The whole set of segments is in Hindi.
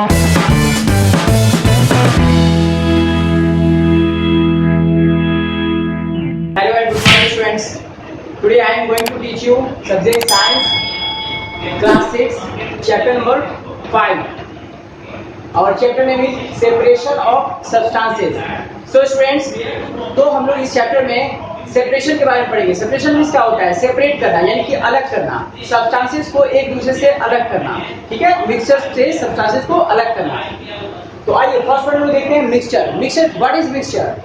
Hello and good morning students. Today I am going to teach you subject science class 6 chapter number 5. Our chapter name is separation of substances. So students, तो हम लोग इस चैप्टर में सेपरेशन के बारे में पढ़ेंगे. सेपरेशन मीन्स क्या होता है? सेपरेट करना, यानी कि अलग करना, सब्सटेंसेस को एक दूसरे से अलग करना. ठीक है, मिक्सचर से सब्सटेंसेस को अलग करना. तो आइए फर्स्ट पॉइंट में देखते हैं mixture. Mixture, what is mixture?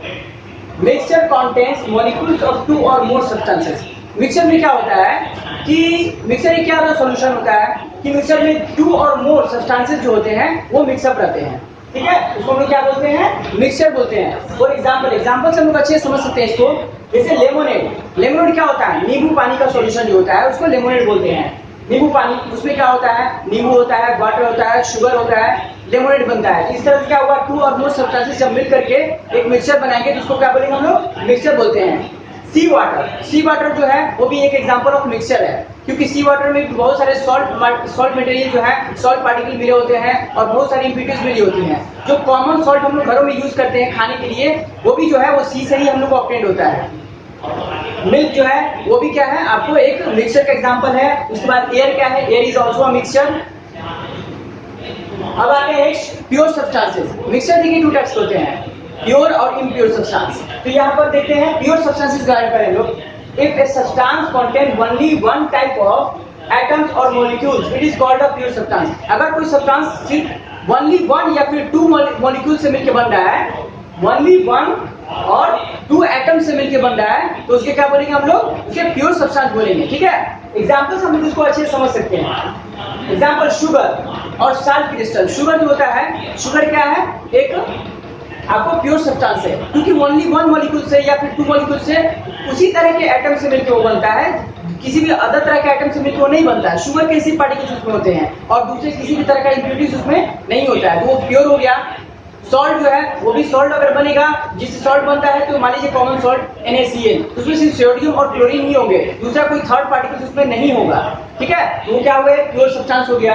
Mixture contains molecules of two or more substances. Mixture में क्या होता है कि मिक्सचर एक क्या सॉल्यूशन होता है कि मिक्सचर में टू और मोर सब्सटेंसेस जो होते हैं वो मिक्सअप रहते हैं. ठीक है, उसको हम लोग क्या बोलते हैं? मिक्सचर बोलते हैं. फॉर एग्जांपल से हम लोग अच्छे समझ सकते हैं इसको. जैसे लेमोनेड. लेमोनेड क्या होता है? नींबू पानी का सॉल्यूशन जो होता है उसको लेमोनेड बोलते हैं. नींबू पानी, उसमें क्या होता है? नींबू होता है, वाटर होता है, शुगर होता है, लेमोनेड बनता है. इस तरह से क्या होगा, टू और मोर सब्सटेंसेस जब मिल करके एक मिक्सचर बनाएंगे तो उसको क्या बोलेंगे हम लोग? मिक्सचर बोलते हैं. सी वाटर. सी वाटर जो है वो भी एक एग्जांपल ऑफ मिक्सचर है, क्योंकि सी वाटर में बहुत सारे सॉल्ट मटेरियल जो है, सॉल्ट पार्टिकल मिले होते हैं और बहुत सारी इम्प्यूरिटीज मिली होती हैं. जो कॉमन सॉल्ट हम लोग घरों में यूज करते हैं खाने के लिए, वो भी जो है वो सी से ही हम लोग को ऑब्टेन होता है. मिल्क जो है वो भी क्या है, आपको एक मिक्सचर का एग्जांपल है. उसके बाद एयर क्या है? Air is also a mixture. अब आते हैं प्योर सब्सटेंसेस. मिक्सचर देखिए टू टाइप्स होते हैं, प्योर और इम्प्योर सब्सटेंस. तो यहाँ पर देखते हैं प्योर सब्सटेंसेस गाइड करें लोग. If a substance contain only one type of atoms और molecules, it is called a pure substance. अगर कोई सब्सटेंस सिर्फ ओनली वन या फिर टू मॉलिक्यूल से मिलकर बन रहा है, ओनली वन और टू एटम से मिलकर बन रहा है, तो उसके क्या बोलेंगे हम लोग? उसे प्योर सब्सटेंस बोलेंगे. ठीक है, एग्जांपल्स हम लोग इसको अच्छे से समझ सकते हैं. एग्जांपल शुगर और साल्ट क्रिस्टल. शुगर जो होता है, शुगर क्या है? एक आपको प्योर सब्सटेंस है, क्योंकि ओनली वन मॉलिक्यूल से या फिर टू मॉलिक्यूल से उसी तरह के एटम से मिलकर वो बनता है. किसी भी अदर तरह के एटम से मिलकर वो नहीं बनता है. शुगर के इसी पार्टिकल्स उसमें होते हैं और दूसरे किसी भी तरह का इम्प्यूरिटीज उसमें नहीं होता है, तो वो प्योर हो गया. सॉल्ट जो है वो भी सॉल्ट अगर बनेगा, जिससे सॉल्ट बनता है, तो मान लीजिए कॉमन सॉल्ट NaCl, उसमें सिर्फ सोडियम और क्लोरीन ही होंगे, दूसरा कोई थर्ड पार्टिकल उसमें नहीं होगा. ठीक है, तो वो क्या हो गया? प्योर सब्सटेंस हो गया.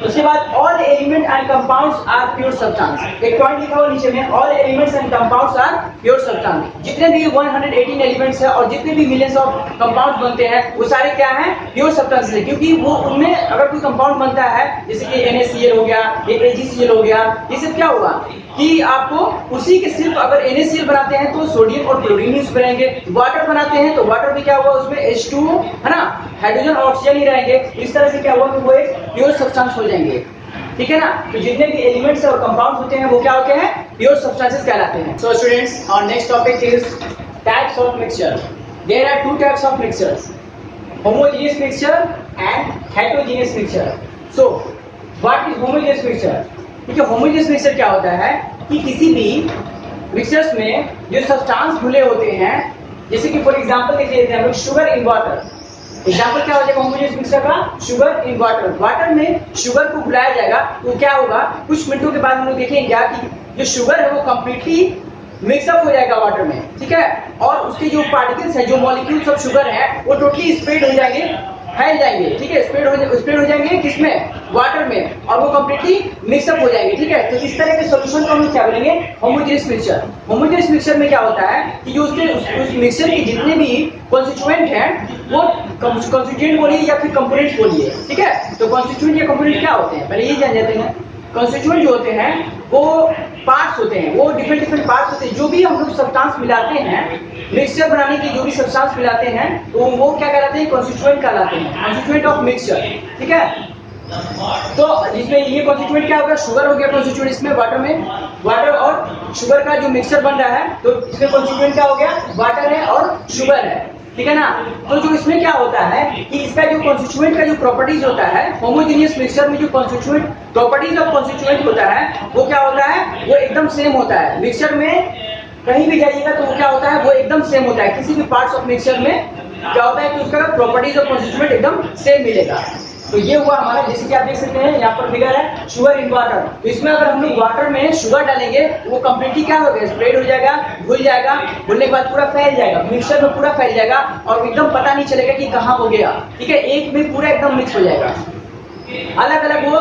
उसके बाद all element and compounds are pure substance. एक पॉइंट लिखा हुआ नीचे में, all elements and compounds are pure substance. जितने भी 118 एलिमेंट्स है और जितने भी मिलियंस ऑफ कंपाउंड्स बनते हैं वो सारे क्या हैं? प्योर सब्सटेंस है, क्योंकि वो उनमें अगर कोई कंपाउंड बनता है, जैसे कि NaCl हो गया, AgCl हो गया, ये सब क्या हुआ कि आपको उसी के सिर्फ अगर NaCl बनाते हैं तो सोडियम और क्लोरीन यूज करेंगे. वाटर बनाते हैं तो वाटर भी क्या हुआ, उसमें H2O है ना, हाइड्रोजन और ऑक्सीजन ही रहेंगे. इस तरह से क्या हुआ कि वो एक प्योर सब्सटेंस हो जाएंगे. ठीक है ना, तो जितने भी एलिमेंट्स और कंपाउंड्स होते हैं वो क्या होते हैं? प्योर सब्सटेंसेस कहलाते हैं. So students, our next topic is types of mixture. There are two types of mixtures, homogeneous mixture and heterogeneous mixture. So what is homogeneous mixture? देखिए, होमोजेनियस मिक्सचर क्या होता है कि किसी भी मिक्सचर्स में जो सब्सटेंस घुले होते हैं, जैसे कि फॉर एग्जांपल देखिए हम लोग शुगर इन वाटर. एग्जांपल क्या हो जाएगा होमोजेनियस मिक्सचर का? Sugar in water. वाटर में शुगर को घुलाया जाएगा तो क्या होगा, कुछ मिनटों के बाद हम लोग देखेंगे क्या कि जो शुगर है वो कंप्लीटली मिक्सअप हो जाएगा वाटर में. ठीक है, और उसके जो पार्टिकल्स है, जो मॉलिक्यूल्स ऑफ शुगर है, वो टोटली स्प्रेड हो जाएंगे, फैल जाएंगे. ठीक है, स्प्रेड हो जाएंगे किसमें? वाटर में, और वो कंप्लीटली मिक्सअप हो जाएंगे. ठीक है, तो इस तरह के सॉल्यूशन को हम क्या बोलेंगे? Homogeneous mixture. होमोजेनियस मिक्सचर में क्या होता है कि जो उस मिक्सचर के जितने भी कॉन्स्टिट्यूएंट हैं, वो कॉन्स्टिट्यूएंट बोलिए या फिर कंपोनेंट्स बोलिए. ठीक है, तो कॉन्स्टिट्यूएंट या कंपोनेंट क्या होते हैं पहले ये जान जाते हैं. कॉन्स्टिट्यूएंट जो होते हैं वो पार्ट्स होते हैं, वो डिफरेंट पार्ट्स होते हैं. जो भी हम लोग सब्सटेंस मिलाते हैं, मिक्सचर बनाने के जो भी सब्सटेंस मिलाते हैं, तो वो क्या कहलाते हैं? कॉन्स्टिट्यूएंट कहलाते हैं, कॉन्स्टिट्यूएंट ऑफ मिक्सचर. ठीक है, तो इसमें ये कॉन्स्टिट्यूएंट क्या होगा? शुगर हो गया कॉन्स्टिट्यूएंट इसमें, वाटर में. वाटर और शुगर का जो मिक्सचर बन रहा है, तो इसमें कॉन्स्टिट्यूएंट क्या हो गया? वाटर है और शुगर है. ठीक है ना, तो जो इसमें क्या होता है कि इसका जो कॉन्स्टिट्यूएंट का जो प्रॉपर्टीज होता है, होमोजेनियस मिक्सचर में जो कॉन्स्टिट्यूएंट प्रॉपर्टीज ऑफ कॉन्स्टिट्यूएंट होता है वो क्या होता है? वो एकदम सेम होता है. मिक्सचर में कहीं भी जाइएगा तो वो क्या होता है? वो एकदम सेम होता है. किसी भी पार्ट्स ऑफ मिक्सचर में क्या होता है कि उसका प्रॉपर्टीज ऑफ कॉन्स्टिट्यूएंट एकदम सेम मिलेगा. तो ये हुआ हमारा, जैसे कि आप देख सकते हैं यहाँ पर फिगर है शुगर इन वाटर. तो इसमें अगर हम लोग वाटर में शुगर डालेंगे वो कंप्लीटली क्या होगा? स्प्रेड हो जाएगा, घुल जाएगा. घुलने के बाद पूरा फैल जाएगा, मिक्सचर में पूरा फैल जाएगा और एकदम पता नहीं चलेगा कि कहाँ हो गया. ठीक है, एक में पूरा एकदम मिक्स हो जाएगा. अलग अलग वो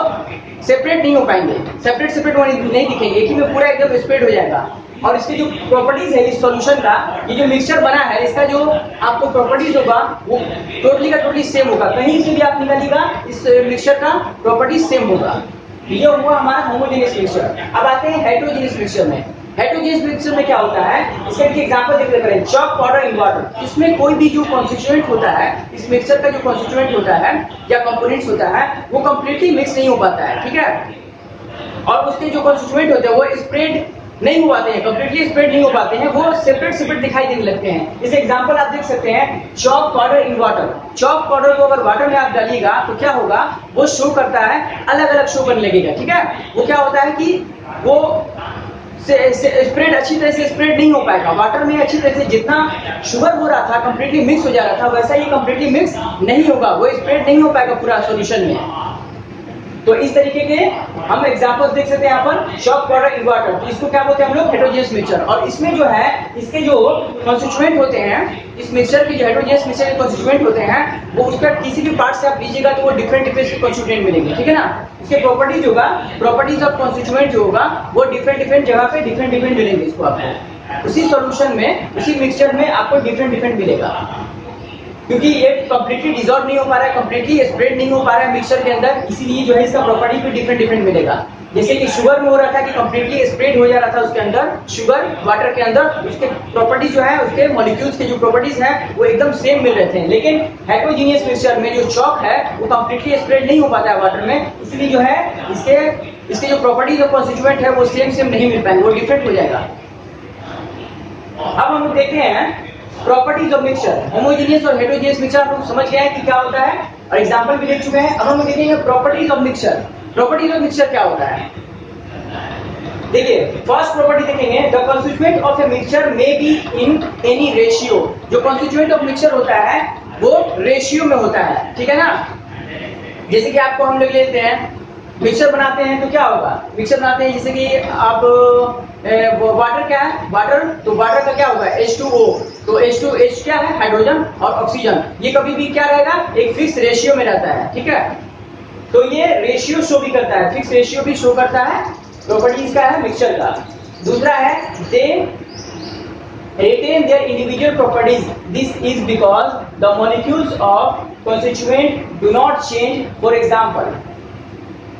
सेपरेट नहीं हो पाएंगे, सेपरेट सेपरेट नहीं दिखेंगे, एक ही में पूरा एकदम स्प्रेड हो जाएगा। और इसकी जो प्रॉपर्टीज है इस सॉल्यूशन का, ये जो मिक्सचर बना है इसका जो आपको प्रॉपर्टीज होगा वो टोटली का टोटली सेम होगा, कहीं से भी आप निकालिएगा इस मिक्सचर का प्रॉपर्टीज सेम होगा। ये हुआ हमारा होमोजेनियस मिक्सचर। अब आते हैं हेटेरोजेनियस मिक्सचर में। हेटेरोजेनियस मिक्सचर में क्या होता है, इसका एक एग्जांपल देख लेते हैं, चॉक पाउडर इन वाटर। इसमें कोई भी जो कॉन्स्टिट्यूएंट होता है, इस मिक्सचर का जो कॉन्स्टिट्यूएंट होता है या कंपोनेंट्स होता है वो कंप्लीटली मिक्स नहीं हो पाता है, ठीक है। और उसके जो कॉन्स्टिट्यूएंट होते हैं वो स्प्रेड नहीं हो पाते हैं, कंप्लीटली स्प्रेड नहीं हो पाते हैं, वो सेपरेट सेपरेट दिखाई देने लगते हैं। इस एग्जांपल आप देख सकते हैं, chalk powder in water. Chalk powder को अगर वाटर में आप डालिएगा तो क्या होगा, वो शो करता है, अलग अलग शो करने लगेगा, ठीक है। वो क्या होता है कि वो स्प्रेड अच्छी तरह से स्प्रेड नहीं हो पाएगा वाटर में, अच्छी तरह से जितना शुगर हो रहा था कंप्लीटली मिक्स हो जा रहा था, वैसा ही कंप्लीटली मिक्स नहीं होगा, वो स्प्रेड नहीं हो पाएगा पूरा सॉल्यूशन में। तो इस तरीके के हम एग्जांपल्स देख सकते हैं यहाँ पर, चॉक पाउडर इन वाटर। तो इसको क्या बोलते हैं हम लोग, हेटेरोजेनियस मिक्सचर। और इसमें जो है इसके जो कॉन्स्टिट्यूएंट होते हैं, इस मिक्सचर के जो हेटेरोजेनियस मिक्सचर के कॉन्स्टिट्यूएंट होते हैं वो उसका किसी भी पार्ट से आप लीजिएगा तो वो डिफरेंट डिफरेंट कॉन्स्टिट्यूएंट मिलेंगे, ठीक है ना। इसके प्रॉपर्टीज होगा, प्रॉपर्टीज ऑफ कॉन्स्टिट्यूएंट जो होगा वो डिफरेंट डिफरेंट जगह पे डिफरेंट डिफरेंट मिलेंगे इसको आपको। उसी सॉल्यूशन में, उसी मिक्सचर में आपको डिफरेंट डिफरेंट मिलेगा, क्योंकि ये कंप्लीटली डिसॉल्व नहीं हो पा रहा है, कंप्लीटली स्प्रेड नहीं हो पा रहा है मिक्सचर के अंदर, इसीलिए जो है इसका प्रॉपर्टी भी डिफरेंट डिफरेंट मिलेगा। जैसे कि शुगर में हो रहा था कि कंप्लीटली स्प्रेड हो जा रहा था उसके अंदर, शुगर वाटर के अंदर, उसके प्रॉपर्टीज जो है, उसके मॉलिक्यूल्स के जो प्रॉपर्टीज है वो एकदम सेम मिल रहे थे। लेकिन हेटेरोजेनियस मिक्सचर में जो चॉक है वो कंप्लीटली स्प्रेड नहीं हो पाता है वाटर में, इसलिए जो है इसके जो प्रॉपर्टीज और कॉन्स्टिट्यूएंट है वो सेम सेम नहीं मिल पाएंगे, वो डिफरेंट हो जाएगा। अब हम लोग देखते हैं प्रॉपर्टीज ऑफ मिक्सचर। होमोजेनियस और हेटेरोजेनियस मिक्सचर आप लोग समझ गए हैं कि क्या होता है और एग्जांपल भी देख चुके हैं। अब हम देखेंगे properties of mixture. Properties of mixture क्या होता है, देखिए फर्स्ट प्रॉपर्टी देखेंगे, the constituent of a mixture may be in any ratio. जो कॉन्स्टिट्यूएंट ऑफ मिक्सचर होता है वो रेशियो में होता है, ठीक है ना। जैसे कि आपको हम लोग लेते हैं मिक्सचर बनाते हैं तो क्या होगा, मिक्सचर बनाते हैं जैसे कि आप वाटर क्या है, वाटर, तो वाटर का क्या होगा H2O, तो H2H क्या है, हाइड्रोजन और ऑक्सीजन, ये कभी भी क्या रहेगा, एक फिक्स रेशियो में रहता है, ठीक है। तो ये रेशियो शो भी करता है, फिक्स रेशियो भी शो करता है, प्रॉपर्टीज का है मिक्सचर का। दूसरा है दे retain their individual properties. This is because the molecules of constituent do not change. For example,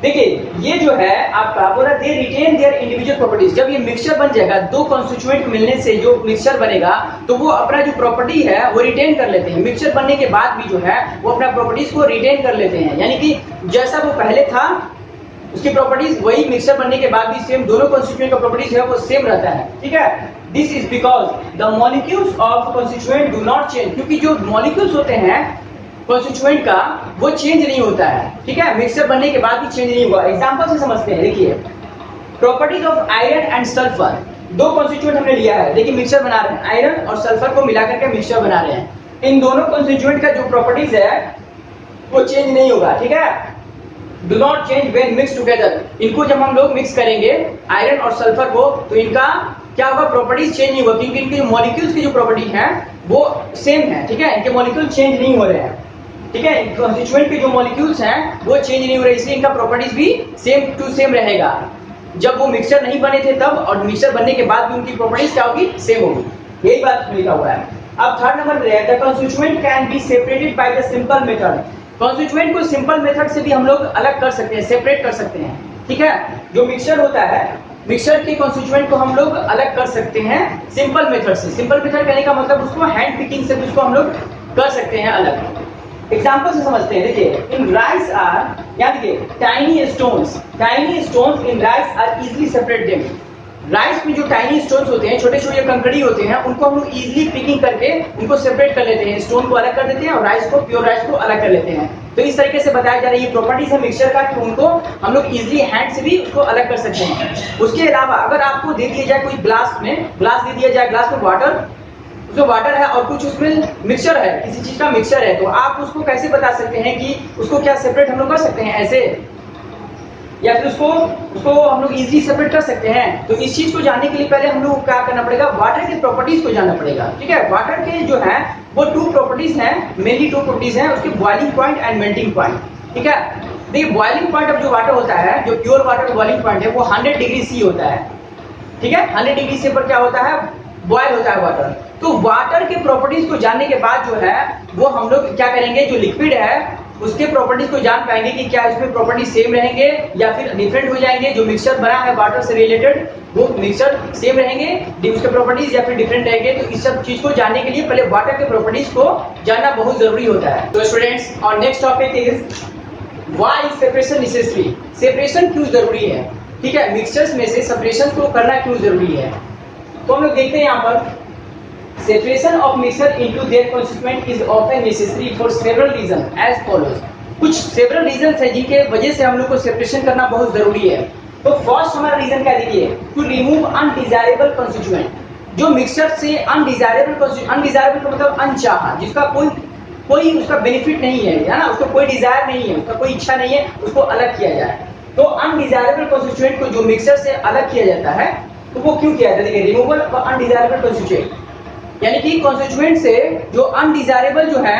देखिए ये जो है आपका बोला they retain their individual properties. जब ये मिक्सचर बन जाएगा, दो कॉन्स्टिट्यूएंट मिलने से जो मिक्सचर बनेगा तो वो अपना जो प्रॉपर्टी है वो रिटेन कर लेते हैं। मिक्सचर बनने के बाद भी जो है वो अपना प्रॉपर्टीज को रिटेन कर लेते हैं, यानी कि जैसा वो पहले था उसकी प्रॉपर्टीज वही मिक्सचर बनने के बाद भी सेम, दोनों कॉन्स्टिट्यूएंट का प्रॉपर्टीज है वो सेम रहता है, ठीक है। This is because the molecules of constituent do not change, क्योंकि जो मॉलिक्यूल्स होते हैं कॉन्स्टिट्यूएंट का वो चेंज नहीं होता है, ठीक है, मिक्सचर बनने के बाद भी चेंज नहीं हुआ। एग्जांपल से समझते हैं, देखिए properties of iron and sulphur. दो कॉन्स्टिट्यूएंट हमने लिया है, देखिए मिक्सचर बना रहे हैं, आयरन और सल्फर को मिलाकर के मिक्सचर बना रहे हैं। इन दोनों कॉन्स्टिट्यूएंट का जो प्रॉपर्टीज है वो चेंज नहीं होगा, ठीक है, do not change when mix together. इनको जब हम लोग मिक्स करेंगे आयरन और सल्फर को तो इनका क्या होगा, प्रॉपर्टीज चेंज नहीं होगा, क्योंकि इनके मॉलिक्यूल्स की जो प्रॉपर्टी है वो सेम है, ठीक है, इनके मॉलिक्यूल चेंज नहीं हो रहे हैं, ठीक है, कॉन्स्टिट्यूएंट के जो मॉलिक्यूल्स हैं वो चेंज नहीं हो रहे, इसलिए इनका प्रॉपर्टीज भी सेम टू सेम रहेगा। जब वो मिक्सचर नहीं बने थे तब और मिक्सचर बनने के बाद भी उनकी प्रॉपर्टीज क्या होगी, सेम होगी, यही बात लिखा हुआ है। अब थर्ड नंबर पे है the constituent can be separated by the simple method. Constituent को सिंपल मेथड से भी हम लोग अलग कर सकते हैं, सेपरेट कर सकते हैं, ठीक है। जो मिक्सचर होता है, मिक्सचर के कॉन्स्टिट्यूएंट को हम लोग अलग कर सकते हैं सिंपल मेथड से। सिंपल मेथड कहने का मतलब उसको हैंड पिकिंग से उसको हम लोग कर सकते हैं अलग। एग्जांपल से समझते हैं, देखिए इन राइस आर, यहाँ देखिए tiny stones in rice are easily separated. Rice में जो टाइनी स्टोन्स होते हैं, छोटे छोटे कंकड़ी होते हैं, उनको हम लोग इजीली पिकिंग करके उनको सेपरेट कर लेते हैं, स्टोन को अलग कर देते हैं और राइस को, प्योर राइस को अलग कर लेते हैं। तो इस तरीके से बताया जा रहा है ये प्रॉपर्टीज है मिक्सचर का कि उनको हम लोग इजीली हैंड से भी उसको अलग कर सकते हैं। उसके अलावा अगर आपको दे दिया जाए कोई ग्लास दे दिया जाए, ग्लास में वाटर, जो वाटर है और कुछ उसमें मिक्सचर है, किसी चीज का मिक्सचर है, तो आप उसको कैसे बता सकते हैं कि उसको क्या सेपरेट हम लोग कर सकते हैं ऐसे, या फिर उसको हम लोग इजीली सेपरेट कर सकते हैं। तो इस चीज को जानने के लिए पहले हम लोग क्या करना पड़ेगा, वाटर के प्रॉपर्टीज को जानना पड़ेगा, ठीक है। वाटर के जो है वो टू प्रॉपर्टीज हैं, मेनली टू प्रॉपर्टीज हैं उसके, boiling point and melting point, ठीक है। देखिए बॉइलिंग पॉइंट ऑफ जो वाटर होता है, जो प्योर वाटर बॉइलिंग पॉइंट है वो 100 डिग्री सी होता है, ठीक है। 100 डिग्री सी पर क्या होता है, बॉयल होता है वाटर। तो वाटर के प्रॉपर्टीज को जानने के बाद जो है वो हम लोग क्या करेंगे, जो लिक्विड है उसके प्रॉपर्टीज को जान पाएंगे कि क्या इसमें प्रॉपर्टी सेम रहेंगे या फिर डिफरेंट हो जाएंगे। जो मिक्सचर बना है वाटर से रिलेटेड वो मिक्सचर सेम रहेंगे, उसके प्रॉपर्टीज या फिर डिफरेंट रहेंगे। तो इस सब चीज को जानने के लिए पहले वाटर के प्रॉपर्टीज को जानना बहुत जरूरी होता है। तो स्टूडेंट्स, और next topic is why is separation necessary. Separation क्यों जरूरी है, ठीक है। मिक्सचर्स में से सेपरेशन को करना क्यों जरूरी है, तो हम लोग देखते हैं यहाँ पर separation of mixture into their constituent is often necessary for several reasons as follows। कुछ several reasons है जिनके वजह से हम लोग को separation करना बहुत जरूरी है। तो फर्स्ट हमारा रीजन क्या देखिए, to remove undesirable constituent। जो मिक्सचर से अनडिजायरेबल का मतलब अनचाहा, जिसका कोई उसका बेनिफिट नहीं है ना, उसका कोई डिजायर नहीं है, उसका कोई इच्छा नहीं है, उसको अलग किया जाए। तो अनडिजायरेबल कॉन्स्टिट्यूएंट को जो मिक्सचर से अलग किया जाता है तो वो क्यों किया जाता है, देखिए रिमूवल ऑफ अनडिजायरेबल कॉन्स्टिट्यूएंट, यानी कि कॉन्स्टिट्यूएंट से जो अनडिजायरेबल जो है,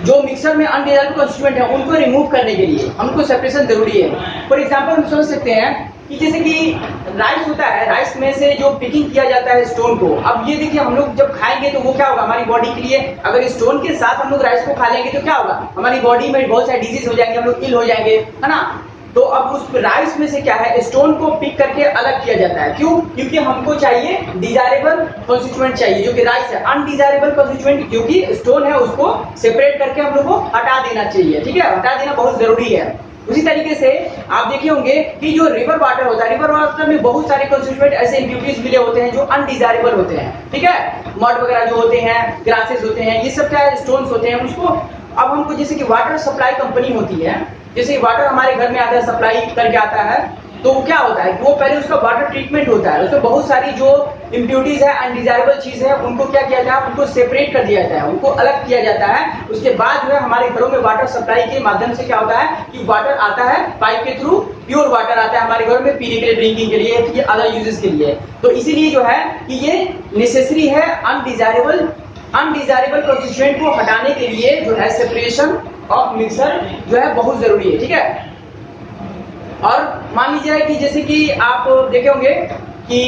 जो मिक्सर में अनडिजायरेबल कॉन्स्टिट्यूएंट है उनको रिमूव करने के लिए हमको सेपरेशन जरूरी है। फॉर एग्जांपल हम समझ सकते हैं कि जैसे कि राइस होता है, राइस में से जो पिकिंग किया जाता है स्टोन को, अब ये देखिए हम लोग जब खाएंगे तो वो क्या होगा हमारी बॉडी के लिए, अगर स्टोन के साथ हम लोग राइस को खा लेंगे तो क्या होगा, हमारी बॉडी में बहुत सारे डिजीज हो जाएंगे, हम लोग इल हो जाएंगे, है ना। तो अब उस राइस में से क्या है, स्टोन को पिक करके अलग किया जाता है। क्यों, क्योंकि हमको चाहिए डिजायरेबल कॉन्स्टिट्यूएंट चाहिए, जो कि राइस है। अनडिजायरेबल कॉन्स्टिट्यूएंट क्योंकि स्टोन है उसको सेपरेट करके हम लोग को हटा देना चाहिए, ठीक है, हटा देना बहुत जरूरी है। उसी तरीके से आप देखे होंगे कि जो रिवर वाटर होता है, रिवर वाटर में बहुत सारे कॉन्स्टिट्यूएंट ऐसे इम्प्यूरिटीज मिले होते हैं जो अनडिजायरेबल होते हैं, ठीक है। मड वगैरह जो होते हैं, ग्रासेस होते हैं, ये सब क्या है, स्टोन्स होते हैं। उसको अब हमको जैसे कि वाटर सप्लाई कंपनी होती है, जैसे वाटर हमारे घर में आता है, सप्लाई करके आता है, तो क्या होता है वो पहले उसका वाटर ट्रीटमेंट होता है, उसमें बहुत सारी जो इम्प्यूरिटीज है, अनडिजायरेबल चीज है, उनको क्या किया जाता है, उनको सेपरेट कर दिया जाता है, उनको अलग किया जाता है। उसके बाद जो है हमारे घरों में वाटर सप्लाई के माध्यम से क्या होता है कि वाटर आता है पाइप के थ्रू, प्योर वाटर आता है हमारे घर में पीने के लिए, ड्रिंकिंग के लिए, ये अदर यूजेस के लिए। तो इसीलिए जो है कि ये नेसेसरी है अनडिजायरेबल कॉन्स्टिट्यूएंट को हटाने के लिए जो है सेपरेशन ऑफ मिक्सर जो है बहुत जरूरी है, ठीक है। और मान लीजिए कि जैसे कि आप देखे होंगे कि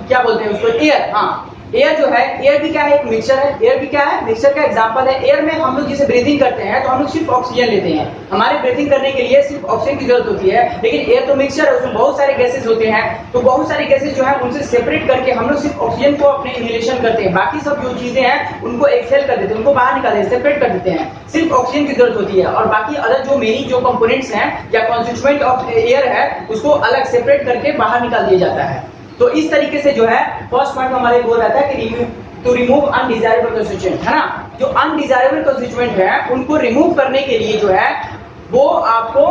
क्या बोलते हैं उसको, एयर, हाँ एयर जो है, एयर भी क्या है, एक मिक्सचर है। एयर भी क्या है, मिक्सचर का एग्जांपल है। एयर में हम लोग जैसे ब्रीथिंग करते हैं तो हम लोग सिर्फ ऑक्सीजन लेते हैं, हमारे ब्रीथिंग करने के लिए सिर्फ ऑक्सीजन की जरूरत होती है। लेकिन एयर तो मिक्सचर है, उसमें बहुत सारे गैसेज होते हैं, तो बहुत सारे गैसेज जो है उनसे सेपरेट करके हम लोग सिर्फ ऑक्सीजन को अपने इनहेलेशन करते हैं, बाकी सब जो चीजें हैं उनको एक्सहेल कर देते हैं, उनको बाहर निकाल देते हैं, सेपरेट कर देते हैं। सिर्फ ऑक्सीजन की जरूरत होती है और बाकी अदर जो मेरी जो कंपोनेंट्स हैं या कॉन्स्टिट्यूएंट ऑफ एयर है उसको अलग सेपरेट करके बाहर निकाल दिया जाता है। तो इस तरीके से जो है फर्स्ट पॉइंट हमारे बोल रहता है कि टू रिमूव अनडिजायरेबल कॉन्स्टिट्यूएंट, है ना। जो अनडिजायरेबल कॉन्स्टिट्यूएंट है उनको रिमूव करने के लिए जो है वो आपको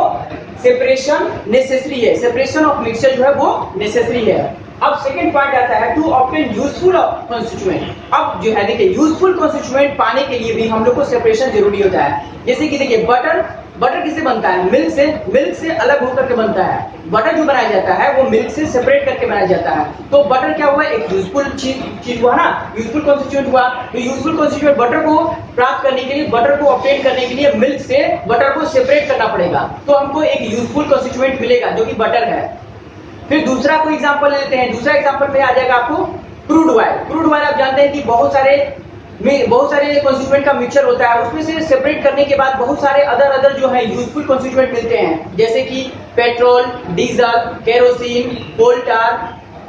सेपरेशन नेसेसरी है, सेपरेशन ऑफ मिक्सचर जो है वो नेसेसरी है। अब सेकंड पॉइंट आता है टू ऑब्टेन यूजफुल कॉन्स्टिट्यूएंट। अब जो है देखिए यूजफुल कॉन्स्टिट्यूएंट पाने के लिए भी हम लोग को सेपरेशन जरूरी होता है। जैसे कि देखिए बटर किससे बनता है, मिल्क से अलग होकर के बनता है। बटर जो बनाया जाता है वो मिल्क से सेपरेट करके बनाया जाता है। तो बटर क्या हुआ, एक यूजफुल चीज हुआ ना, यूजफुल कॉन्स्टिट्यूएंट हुआ। तो यूजफुल कॉन्स्टिट्यूएंट बटर को प्राप्त करने के लिए, बटर को ऑब्टेन करने के लिए मिल्क से बटर को सेपरेट करना पड़ेगा, तो हमको एक यूजफुल कॉन्स्टिट्यूएंट मिलेगा जो कि बटर है। फिर दूसरा कोई एग्जांपल लेते हैं, दूसरा एग्जांपल में आ जाएगा आपको क्रूड ऑयल। क्रूड ऑयल आप जानते हैं कि बहुत सारे कॉन्स्टिट्यूएंट का मिक्सचर होता है, उसमें से सेपरेट करने के बाद बहुत सारे अदर जो है यूजफुल कॉन्स्टिट्यूएंट मिलते हैं, जैसे कि पेट्रोल, डीजल, केरोसिन, कोल टार,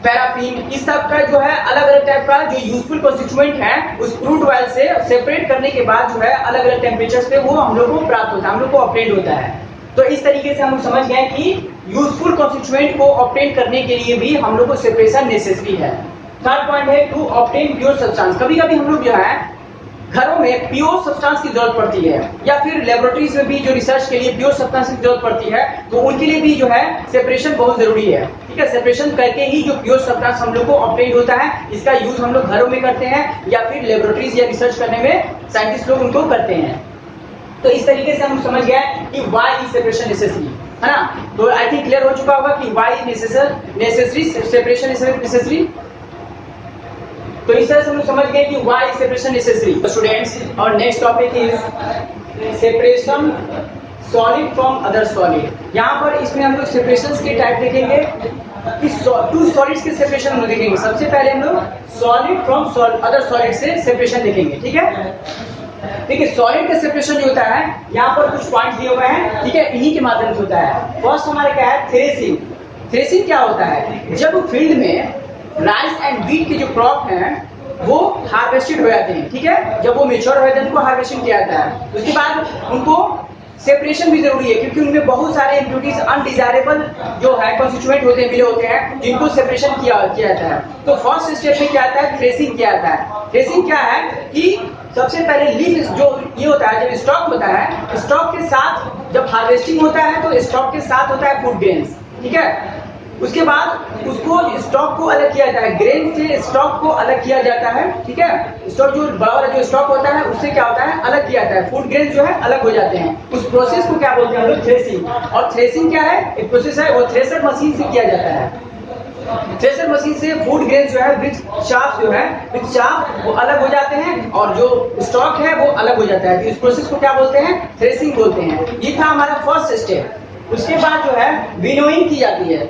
पैराफिन, इस सब का जो है अलग अलग टाइप का जो यूजफुल कॉन्स्टिट्यूएंट है उस क्रूड ऑयल से सेपरेट करने के बाद जो है अलग अलग टेम्परेचर पे वो हम लोग को प्राप्त होता है, हम लोग को ऑब्टेन होता है। तो इस तरीके से हम लोग समझ गए कि यूजफुल कॉन्स्टिट्यूएंट को ऑब्टेन करने के लिए भी हम लोग को सेपरेशन नेसेसरी है। थर्ड पॉइंट है टू ऑब्टेन प्योर सब्सटेंस। कभी कभी हम लोग जो है घरों में प्योर सब्सटेंस की जरूरत पड़ती है, या फिर लेबोरेटरीज में भी जो रिसर्च के लिए प्योर सब्सटेंस की जरूरत पड़ती है, तो उनके लिए भी जो है सेपरेशन बहुत जरूरी है, ठीक है। सेपरेशन करके ही जो प्योर सब्सटेंस हम लोग को ऑब्टेन होता है, इसका यूज हम लोग घरों में करते हैं या फिर लेबोरेटरीज या रिसर्च करने में साइंटिस्ट लोग उनको करते हैं। तो इस तरीके से हम समझ गए कि व्हाई इज सेपरेशन नेसेसरी, है ना। तो आई थिंक क्लियर हो चुका होगा कि why necessary separation is necessary. तो इस तरह से हम लोग समझ गए कि व्हाई सेपरेशन नेसेसरी। स्टूडेंट्स, और next topic is separation solid from other solid. यहाँ पर इसमें हम लोग सेपरेशंस के टाइप देखेंगे कि टू सॉलिड्स के सेपरेशन हम लोग देखेंगे। सबसे पहले हम लोग सॉलिड फ्रॉम अदर सॉलिड से सेपरेशन देखेंगे, ठीक है। देखिए सॉलिड का सेपरेशन जो होता है यहाँ पर कुछ पॉइंट्स दिए हुए हैं, ठीक है, इन्हीं के माध्यम से होता है। फर्स्ट हमारा क्या है, थ्रेसिंग। थ्रेसिंग क्या होता है, जब फील्ड में राइस एंड व्हीट के जो क्रॉप हैं वो हार्वेस्टेड हो जाते हैं, ठीक है, जब वो मेच्योर हो जाते हैं उनको हार्वेस्टिंग किया जाता है। उसके बाद उनको सेपरेशन भी जरूरी है क्योंकि उनमें बहुत सारे इम्प्योरिटीज अनडिजायरेबल जो है कॉन्स्टिट्यूएंट होते हैं, मिले होते हैं, जिनको सेपरेशन किया जाता है। तो फर्स्ट स्टेप में क्या आता है, थ्रेसिंग किया जाता है। थ्रेसिंग क्या है कि सबसे पहले लीफ जो ये होता है, जब स्टॉक होता है, स्टॉक के साथ जब हार्वेस्टिंग होता है तो स्टॉक के साथ होता है फूड ग्रेन्स, ठीक है। उसके बाद उसको स्टॉक को अलग किया जाता है, ग्रेन से स्टॉक को अलग किया जाता है, ठीक है। स्टॉक जो बड़ा वाला जो स्टॉक होता है उससे क्या होता है, अलग किया जाता है, फूड ग्रेन जो है अलग हो जाते हैं। उस प्रोसेस को क्या बोलते हैं हम लोग, थ्रेसिंग। और थ्रेसिंग क्या है, एक प्रोसेस है, वो थ्रेसर मशीन से किया जाता है। थ्रेसर मशीन से फूड ग्रेन जो है विद चाफ जो है, विद चाफ वो अलग हो जाते हैं और जो स्टॉक है वो अलग हो जाता है। तो इस प्रोसेस को क्या बोलते हैं, थ्रेसिंग बोलते हैं। ये था हमारा फर्स्ट स्टेप। उसके बाद जो है विनोइंग की जाती है,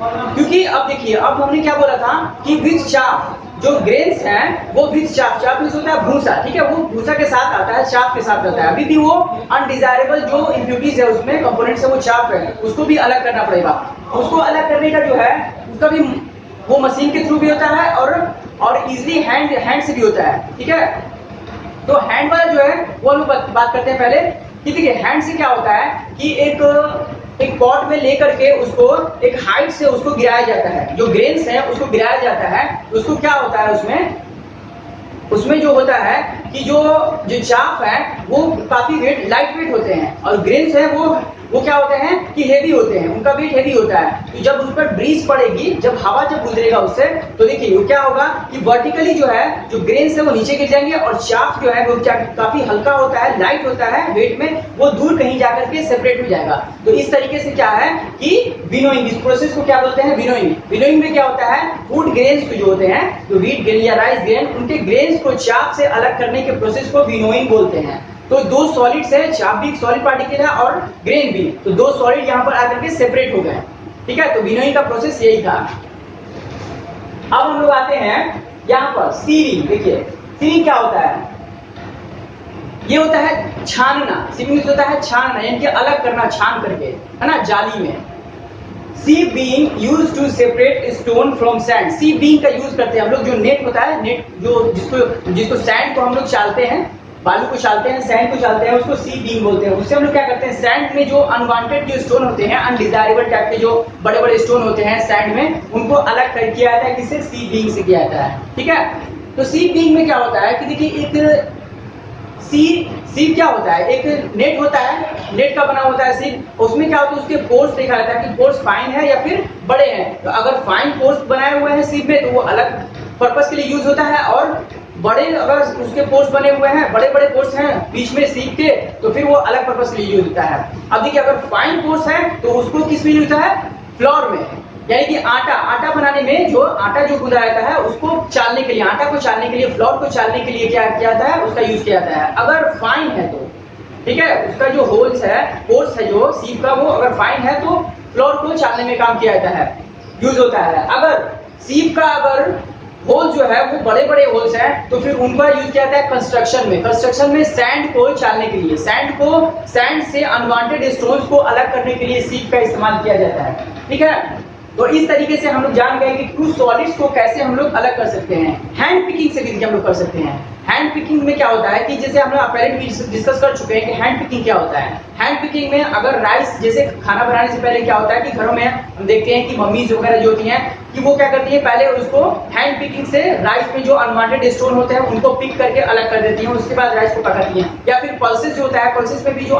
क्योंकि अब देखिए अब हमने क्या बोला था कि विद चाफ जो ग्रेन्स हैं वो विद चाफ, चाफ मींस होता है भूसा, ठीक है, वो भूसा के साथ आता है, चाफ के साथ आता है। अभी भी वो अनडिजायरेबल जो इम्प्योरिटीज है उसमें कंपोनेंट्स है वो चाफ है, उसको भी अलग करना पड़ेगा। उसको अलग करने का जो है उसका भी वो मशीन के थ्रू भी होता है और इजिली हैंड से भी होता है, ठीक है। तो हैंड वाला जो है वो हम लोग बात करते हैं पहले कि देखिए हैंड से क्या होता है कि एक पॉट में लेकर के उसको एक हाइट से उसको गिराया जाता है, जो ग्रेन्स है उसको गिराया जाता है। उसको क्या होता है उसमें जो होता है कि जो चाफ है वो काफी लाइट वेट होते हैं और ग्रेन्स है वो क्या होते हैं कि हेवी होते हैं, उनका वेट हेवी होता है। तो जब उस पर ब्रीज पड़ेगी, जब हवा जब गुजरेगा उससे, तो देखिए वो क्या होगा कि वर्टिकली जो है जो ग्रेन्स है वो नीचे गिर जाएंगे और चाफ जो है वो काफी हल्का होता है, लाइट होता है वेट में, वो दूर कहीं जाकर के सेपरेट हो जाएगा। तो इस तरीके से क्या है कि विनोइंग, इस प्रोसेस को क्या बोलते हैं, विनोइंग। विनोइंग में क्या होता है, फूड ग्रेन्स जो होते हैं, जो व्हीट ग्रेन या राइस ग्रेन, उनके ग्रेन्स को चाफ से अलग करने के प्रोसेस को विनोइंग बोलते हैं। तो दो सॉलिड्स है, चाप भी सॉलिड पार्टिकल है और ग्रेन भी, तो दो सॉलिड यहाँ पर आकर के सेपरेट हो गए, ठीक है। तो विनोइंग का प्रोसेस यही था। अब हम लोग आते हैं यहाँ पर सीविंग। देखिए सीविंग क्या होता है, ये होता है छानना। सीविंग होता है छानना, यानी कि अलग करना, छान करके, है ना, जाली में। Sieve being used to separate stone from sand। Sieve being का यूज करते हैं हम लोग, जो नेट होता है, नेट जो जिसको सैंड को हम लोग चालते हैं, बालू को चालते हैं, सैंड को चालते हैं, उसको सी बीइंग बोलते हैं। उससे हम लोग क्या करते हैं, सैंड में जो अनवांटेड जो स्टोन होते हैं, अनडिजायरेबल टाइप के जो बड़े बड़े स्टोन होते हैं सैंड में, उनको अलग कर किया जाता है, किससे, सी बीइंग से किया जाता है, ठीक है। तो सी बीइंग में क्या होता है कि देखिए एक सीप क्या होता है, एक नेट होता है, नेट का बना होता है सीप। उसमें क्या होता है, उसके पोर्स देखा जाता है कि पोर्स फाइन है या फिर बड़े हैं। तो अगर फाइन पोर्स बनाए हुए हैं सीप में तो वो अलग पर्पस के लिए यूज होता है, और बड़े अगर उसके पोर्स बने हुए हैं, बड़े बड़े पोर्स हैं बीच में सीप के, तो फिर वो अलग पर्पस के लिए यूज होता है। अब देखिए अगर फाइन पोर्स है तो उसको किस में यूज होता है, फ्लोर में, यानी कि आटा बनाने में जो आटा जो गूंदा जाता है उसको चालने के लिए, आटा को चालने के लिए, फ्लोर को चालने के लिए क्या किया जाता है, उसका यूज किया जाता है। अगर फाइन है तो ठीक है, उसका जो होल्स है, पोर्स है जो सीप का, वो अगर फाइन है तो फ्लोर को चालने में काम किया जाता है, यूज होता है। अगर सीप का अगर होल जो है वो बड़े बड़े होल्स हैं तो फिर उनका यूज किया जाता है कंस्ट्रक्शन में। कंस्ट्रक्शन में सैंड को चालने के लिए, सैंड से अनवांटेड स्टोन्स को अलग करने के लिए सीप का इस्तेमाल किया जाता है, ठीक है। तो इस तरीके से हम लोग जान गए कि टू सॉलिड्स को कैसे हम लोग अलग कर सकते हैं। हैंड पिकिंग से भी हम लोग कर सकते हैं। हैंड पिकिंग में क्या होता है कि जैसे हम लोग पहले भी डिस्कस कर चुके हैं कि हैंड पिकिंग क्या होता है। हैंड पिकिंग में अगर राइस, जैसे खाना बनाने से पहले क्या होता है कि घरों में हम देखते हैं कि मम्मीज वगैरह जो होती हैं कि वो क्या करती है, पहले उसको हैंड पिकिंग से राइस में जो अनवांटेड स्टोन होते हैं उनको पिक करके अलग कर देती हैं, उसके बाद राइस को पकाती हैं। या फिर पल्सेस जो होता है, पल्सेस में भी जो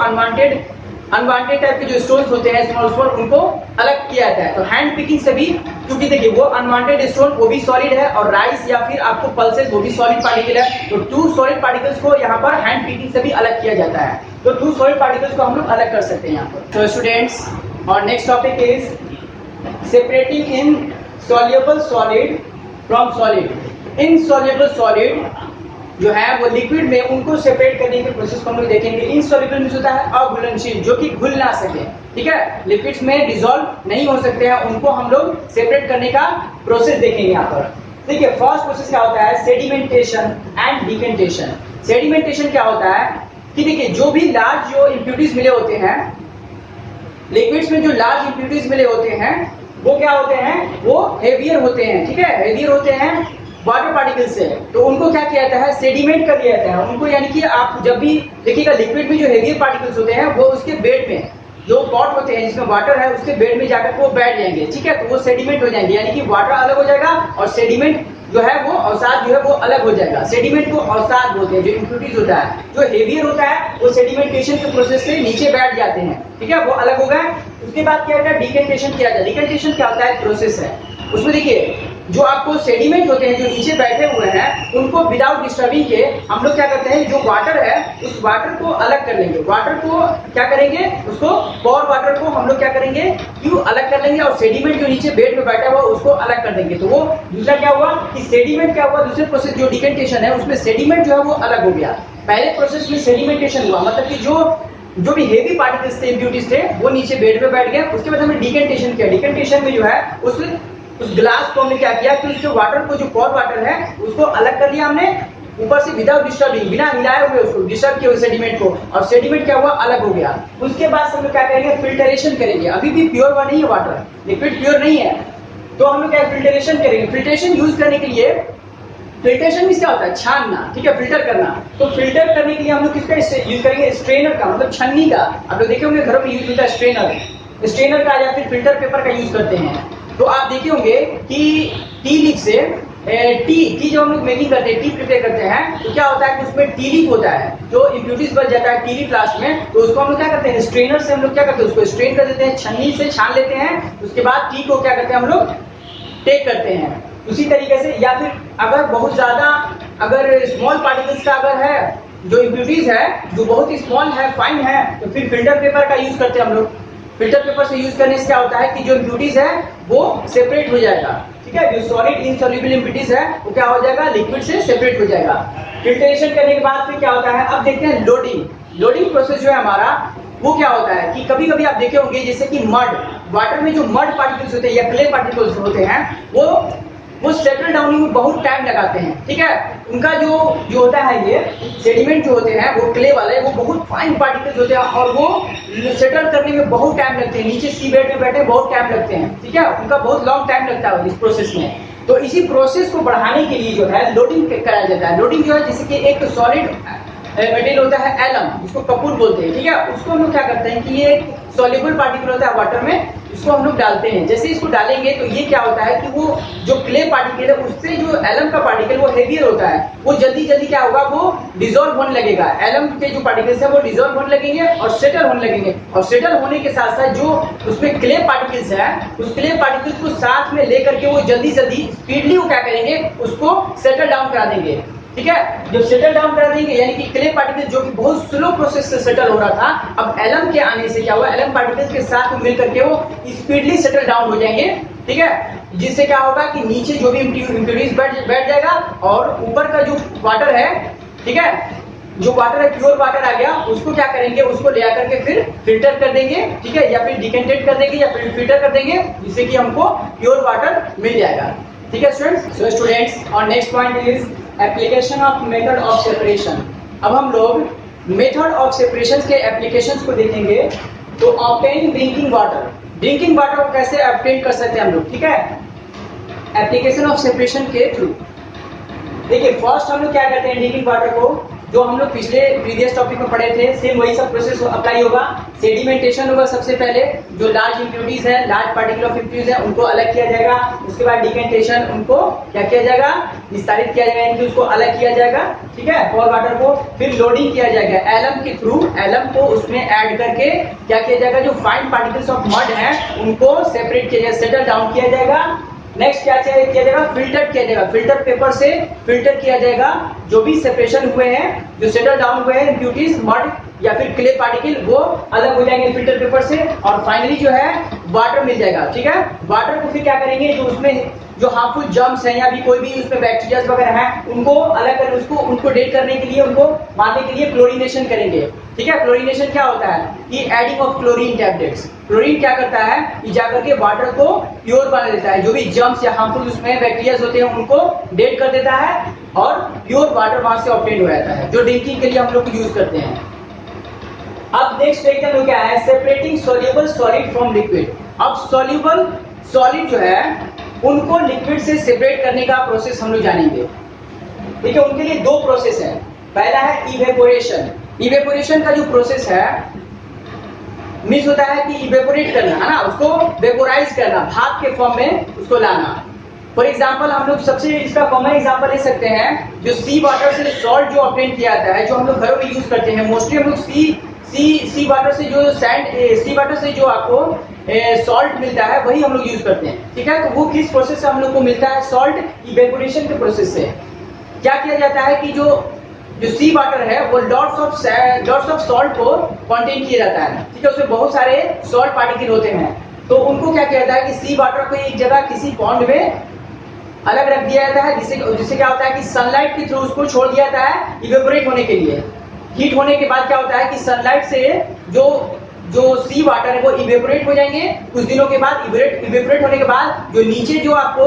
अनवांटेड टाइप के जो स्टोन्स होते हैं स्मॉल उनको अलग किया जाता है। तो हैंड पिकिंग से भी, क्योंकि देखिए वो अनवांटेड स्टोन वो भी सॉलिड है और राइस या फिर आपको पल्सेस वो भी सॉलिड पार्टिकल है, तो टू सॉलिड पार्टिकल्स को यहाँ पर हैंड पिकिंग से भी अलग किया जाता है। तो टू सॉलिड पार्टिकल्स को हम लोग अलग कर सकते हैं यहाँ पर। तो स्टूडेंट्स, और next topic is separating in soluble solid from solid। insoluble solid जो है वो लिक्विड में उनको सेपरेट करने के प्रोसेस को हम लोग देखेंगे। इनसॉल्युबल मींस होता है अघुलनशील, जो कि घुल ना सके, ठीक है, लिक्विड्स में डिसॉल्व नहीं हो सकते हैं, उनको हम लोग सेपरेट करने का प्रोसेस देखेंगे यहाँ पर। देखिए फर्स्ट प्रोसेस क्या होता है, सेडिमेंटेशन एंड डिकेंटेशन। सेडिमेंटेशन क्या होता है कि देखिए जो भी लार्ज जो इम्प्यूरिटीज मिले होते हैं लिक्विड्स में, जो लार्ज इम्प्यूरिटीज मिले होते हैं वो क्या होते हैं, वो हेवियर होते हैं, ठीक है, हेवियर होते हैं वाटर पार्टिकल्स से, तो उनको क्या किया जाता है, सेडिमेंट कर दिया जाता है उनको। यानी कि आप जब भी देखिएगा लिक्विड में जो हेवियर पार्टिकल्स होते हैं वो उसके बेड में जो पॉट होते हैं जिसमें वाटर है उसके बेड में जाकर वो बैठ जाएंगे, ठीक है, तो वो सेडिमेंट हो जाएंगे, यानी कि वाटर अलग हो जाएगा और सेडिमेंट जो है वो अवसाद जो है वो अलग हो जाएगा। सेडिमेंट को अवसाद बोलते हैं। जो इम्प्यूरिटीज होता है जो हेवियर होता है वो सेडिमेंटेशन के प्रोसेस से नीचे बैठ जाते हैं, ठीक है, वो अलग हो गए। उसके बाद क्या होता है, डिकेंटेशन किया जाता है। डिकेंटेशन क्या होता है, प्रोसेस है, उसमें देखिए जो आपको सेडिमेंट होते हैं जो नीचे बैठे हुए हैं उनको विदाउट डिस्टर्बिंग के हम लोग क्या करते हैं, जो वाटर है उस वाटर को अलग कर लेंगे। वाटर को क्या करेंगे, उसको पॉर वाटर को हम लोग क्या करेंगे, क्यों अलग कर लेंगे, और सेडिमेंट जो नीचे बेड में बैठा हुआ उसको अलग कर देंगे। तो वो दूसरा क्या हुआ कि सेडिमेंट क्या हुआ, दूसरे प्रोसेस जो डिकेंटेशन है उसमें सेडिमेंट जो है वो अलग हो गया। पहले प्रोसेस में सेडिमेंटेशन हुआ, मतलब कि जो भी हेवी पार्टिकल्स थे, इम्प्यूरिटीज थे, वो नीचे बेड में बैठ गए। उसके बाद हमने डिकेंटेशन किया। डिकेंटेशन में जो है उस ग्लास को हमने क्या किया कि उसके वाटर को, जो पॉर वाटर है उसको अलग कर दिया हमने ऊपर से विदाउट डिस्टर्बिंग, बिना हिलाए हुए उसको डिस्टर्ब किए हुए सेडिमेंट को, और सेडिमेंट क्या हुआ, अलग हो गया। उसके बाद हम लोग क्या करेंगे, फिल्टरेशन करेंगे। अभी भी प्योर हुआ नहीं है वाटर, लिक्विड प्योर नहीं है, तो हम लोग क्या फिल्टरेशन करेंगे। फिल्टरेशन यूज करने के लिए, फिल्टरेशन मींस क्या होता है, छानना, ठीक है, फिल्टर करना। तो फिल्टर करने के लिए हम लोग किसका यूज करेंगे, स्ट्रेनर का, मतलब छन्नी का। आप लोग देखे होंगे घरों में यूज होता है स्ट्रेनर का, या फिर फिल्टर पेपर का यूज करते हैं। तो आप देखे होंगे कि टी लीफ से टी जो हम लोग मेकिंग करते हैं, टी प्रिपेयर करते हैं, तो क्या होता है कि उसमें टी लीफ होता है, जो इम्प्यूरिटीज बच जाता है टी लीफ लास्ट में, तो उसको हम लोग क्या करते हैं, स्ट्रेनर से हम लोग क्या करते हैं, उसको स्ट्रेन कर देते हैं, छन्नी से छान लेते हैं। उसके बाद टी को क्या करते हैं हम लोग, टेक करते हैं। उसी तरीके से, या फिर अगर बहुत ज्यादा अगर स्मॉल पार्टिकल्स का अगर है, जो इम्प्यूरिटीज है जो बहुत ही स्मॉल है, फाइन है, तो फिर फिल्टर पेपर का यूज करते हैं हम लोग। फिल्टर पेपर से यूज करने से क्या होता है कि जो इम्प्यूरिटीज है वो सेपरेट हो जाएगा, ठीक है, जो सॉलिड इनसॉल्युबल इम्प्यूरिटीज है वो क्या हो जाएगा, लिक्विड से सेपरेट हो जाएगा। फिल्टरेशन करने के बाद फिर क्या होता है, अब देखते हैं लोडिंग। लोडिंग प्रोसेस जो है हमारा वो क्या होता है कि कभी कभी आप देखे होंगे जैसे कि मड, वाटर में जो मड पार्टिकल्स होते हैं या क्ले पार्टिकल्स होते हैं वो सेटल डाउनिंग में बहुत टाइम लगाते हैं, ठीक है। उनका जो होता है, ये सेडिमेंट जो होते हैं वो क्ले वाले, वो बहुत फाइन पार्टिकल्स होते हैं और वो सेटल करने में बहुत टाइम लगते हैं। नीचे सी बेड में बैठे बहुत टाइम लगते हैं, ठीक है, उनका बहुत लॉन्ग टाइम लगता है इस प्रोसेस में। तो इसी प्रोसेस को बढ़ाने के लिए जो है लोडिंग कराया जाता है। लोडिंग जो है जैसे कि एक सॉलिड मटेरियल होता है एलम, जिसको कपूर बोलते हैं, ठीक है, उसको हम लोग क्या करते हैं कि ये सॉल्युबल पार्टिकल होता है वाटर में, इसको हम लोग डालते हैं। जैसे इसको डालेंगे तो ये क्या होता है कि वो जो क्ले पार्टिकल है उससे जो एलम का पार्टिकल वो हेवियर होता है, वो जल्दी जल्दी क्या होगा, वो डिसॉल्व होने लगेगा। एलम के जो पार्टिकल्स है वो डिसॉल्व होने लगेंगे और सेटल होने लगेंगे, और सेटल होने के साथ साथ जो उसमें क्ले पार्टिकल्स है उस क्ले पार्टिकल्स को साथ में लेकर के वो जल्दी जल्दी स्पीडली वो क्या करेंगे, उसको सेटल डाउन करा देंगे, ठीक है। जब सेटल डाउन करा देंगे यानी कि क्ले पार्टिकल जो कि बहुत स्लो प्रोसेस से सेटल हो रहा था, अब एलम के आने से क्या हुआ, एलम पार्टिकल्स के साथ मिल करके वो स्पीडली सेटल डाउन हो जाएंगे, ठीक है, जिससे क्या होगा कि नीचे जो भी इम्प्यूरिटीज बैठ जाएगा और ऊपर का जो वाटर है, ठीक है, जो वाटर है प्योर वाटर आ गया, उसको क्या करेंगे, उसको ले आकर के फिर फिल्टर कर देंगे, ठीक है, या फिर डिकेंटेट कर देंगे या फिर फिल्टर कर देंगे, जिससे कि हमको प्योर वाटर मिल जाएगा, ठीक है स्टूडेंट्स। सो स्टूडेंट्स और next point is application of method of separation. अब हम लोग मेथड ऑफ सेपरेशन के एप्लीकेशंस को देखेंगे। तो ऑब्टेन ड्रिंकिंग वाटर को कैसे ऑब्टेन कर सकते हैं हम लोग, ठीक है, एप्लीकेशन ऑफ सेपरेशन के थ्रू। देखिए फर्स्ट हम लोग क्या करते हैं, ड्रिंकिंग वाटर को जो हम लोग पिछले प्रीवियस टॉपिक में पढ़े थे, सेम वही सब प्रोसेस अप्लाई होगा। सेडिमेंटेशन होगा सबसे पहले, जो लार्ज इम्प्यूरिटीज है, लार्ज पार्टिकल ऑफ इम्प्यूरिटीज है, उनको अलग किया जाएगा। उसके बाद डिकेंटेशन, उनको क्या किया जाएगा, विस्तारित किया जाएगा, यानी कि उसको अलग किया जाएगा, ठीक है, पॉर वाटर को। फिर लोडिंग किया जाएगा एलम के थ्रू, एलम को उसमें ऐड करके क्या किया जाएगा, जो फाइन पार्टिकल्स ऑफ मड है उनको सेपरेट किया जाएगा, सेटल डाउन किया जाएगा। नेक्स्ट क्या किया जाएगा, फिल्टर किया जाएगा, फिल्टर पेपर से फिल्टर किया जाएगा जो भी सेपरेशन हुए हैं, जो सेटल डाउन हुए हैं इम्प्यूरिटीज मड या फिर क्ले पार्टिकल वो अलग हो जाएंगे फिल्टर पेपर से, और फाइनली जो है वाटर मिल जाएगा। ठीक है, वाटर को फिर क्या करेंगे, जो उसमें जो हार्मफुल जर्म्स हैं या भी कोई भी उसमें बैक्टीरिया वगैरह हैं उनको अलग कर उनको डेट करने के लिए, उनको मारने के लिए क्लोरीनेशन करेंगे। ठीक है, क्लोरीनेशन क्या होता है कि adding of chlorine tablets. Chlorine क्या करता है कि जाकर के वाटर को प्योर बना देता है, जो भी जर्म्स या हार्मफुल उसमें बैक्टीरिया होते हैं उनको डेट कर देता है और प्योर वाटर वहां से ऑब्टेन हो जाता है, जो ड्रिंकिंग के लिए हम लोग यूज करते हैं। अब नेक्स्ट एकदम क्या है, separating soluble solid from liquid. अब सोल्यूबल सॉलिड जो है उनको लिक्विड से सेपरेट करने का प्रोसेस हम लोग जानेंगे। ठीक है, उनके लिए दो प्रोसेस है। पहला है इवेपोरेशन। इवेपोरेशन का जो प्रोसेस है मीन्स होता है कि इवेपोरेट करना, है ना, उसको वेपोराइज करना, भाप के फॉर्म में उसको लाना। फॉर एग्जाम्पल हम लोग सबसे इसका कॉमन एग्जाम्पल ले सकते हैं, जो सी वाटर से सॉल्ट जो ऑब्टेन किया जाता है, जो हम लोग घरों में यूज करते हैं। मोस्टली हम लोग सी वाटर से जो सी वाटर से जो आपको सॉल्ट मिलता है वही हम लोग यूज करते हैं। ठीक है, तो वो किस प्रोसेस से हम लोग को मिलता है, सॉल्ट इवेपोरेशन के प्रोसेस से। क्या किया जाता है कि जो सी वाटर है वो लॉट्स ऑफ सॉल्ट को कंटेन किया जाता है। ठीक है, उसमें बहुत सारे सॉल्ट पार्टिकल होते हैं, तो उनको क्या किया जाता है कि सी वाटर को एक जगह किसी पॉन्ड में अलग रख दिया जाता है, जिससे क्या होता है कि सनलाइट के थ्रू उसको छोड़ दिया जाता है इवेपोरेट होने के लिए। हीट होने के बाद क्या होता है कि सनलाइट से जो सी वाटर है वो इवेपोरेट हो जाएंगे। कुछ दिनों के बाद इवेपोरेट होने के बाद जो नीचे जो आपको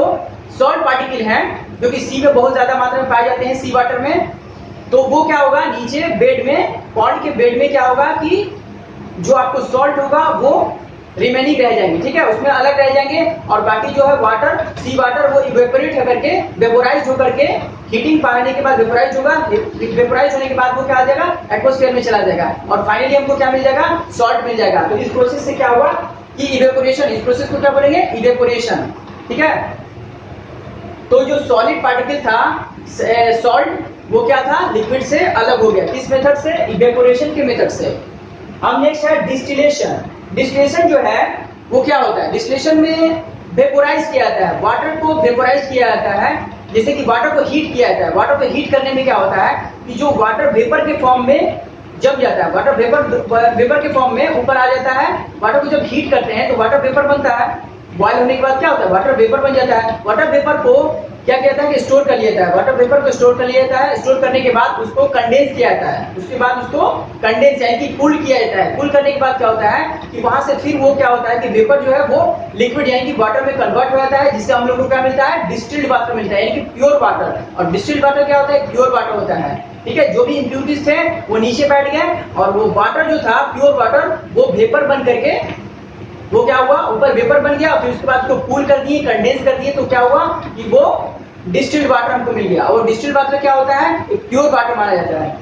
सॉल्ट पार्टिकल हैं, जो कि सी में बहुत ज्यादा मात्रा में पाए जाते हैं सी वाटर में, तो वो क्या होगा नीचे बेड में, पॉन्ड के बेड में क्या होगा कि जो आपको सॉल्ट होगा वो रिमेनिंग रह जाएंगे। ठीक है, उसमें अलग रह जाएंगे, और बाकी जो है वाटर, सी वाटर वो इवेपोरेट होकर के वेपोराइज होकर के हीटिंग पाने के बाद वेपोराइज होगा। वेपोराइज होने के बाद वो क्या आ जाएगा, एटमॉस्फेयर में चला जाएगा, और फाइनली हमको क्या मिल जाएगा, सॉल्ट मिल जाएगा। तो इस प्रोसेस से क्या हुआ कि इवेपोरेशन, इस प्रोसेस को क्या बोलेंगे, इवेपोरेशन। ठीक है, तो जो सॉलिड पार्टिकल था सॉल्ट, वो क्या था, लिक्विड से अलग हो गया। किस मेथड से, इवेपोरेशन के मेथड से। अब नेक्स्ट है डिस्टिलेशन। डिस्टिलेशन जो है वो क्या होता है, डिस्टिलेशन में वेपोराइज किया जाता है, वाटर को वेपोराइज किया जाता है, जैसे कि वाटर को हीट किया जाता है। वाटर को हीट करने में क्या होता है कि जो वाटर वेपर के फॉर्म में जम जाता है, वाटर वेपर के फॉर्म में ऊपर आ जाता है। वाटर को जब हीट करते हैं तो वाटर वेपर बनता है, बॉयल होने के बाद क्या होता है, वाटर वेपर बन जाता है। वाटर वेपर को क्या कहता है कि स्टोर कर लिया जाता है, वाटर वेपर को स्टोर कर लिया जाता है। स्टोर करने के बाद उसको कंडेंस किया जाता है, उसके बाद उसको कंडेंस यानी कि कूल किया जाता है। कूल करने के बाद क्या होता है कि वहां से फिर वो क्या होता है कि वेपर जो है वो लिक्विड यानी कि वाटर में कन्वर्ट हो जाता है, जिससे हम लोग को क्या मिलता है, डिस्टिल्ड वाटर मिलता है, यानी कि प्योर वाटर। और डिस्टिल्ड वाटर क्या होता है, प्योर वाटर होता है। ठीक है, जो भी इम्प्यूरिटीज थे वो नीचे बैठ गए, और वो वाटर जो था प्योर वाटर वो वेपर बन करके वो क्या हुआ, ऊपर वेपर बन गया, फिर उसके बाद उसको कूल कर दिए, कंडेंस कर दिए, तो क्या हुआ कि वो डिस्टिल्ड वाटर हमको मिल गया। और डिस्टिल्ड वाटर क्या होता है, एक प्योर वाटर माना जाता है।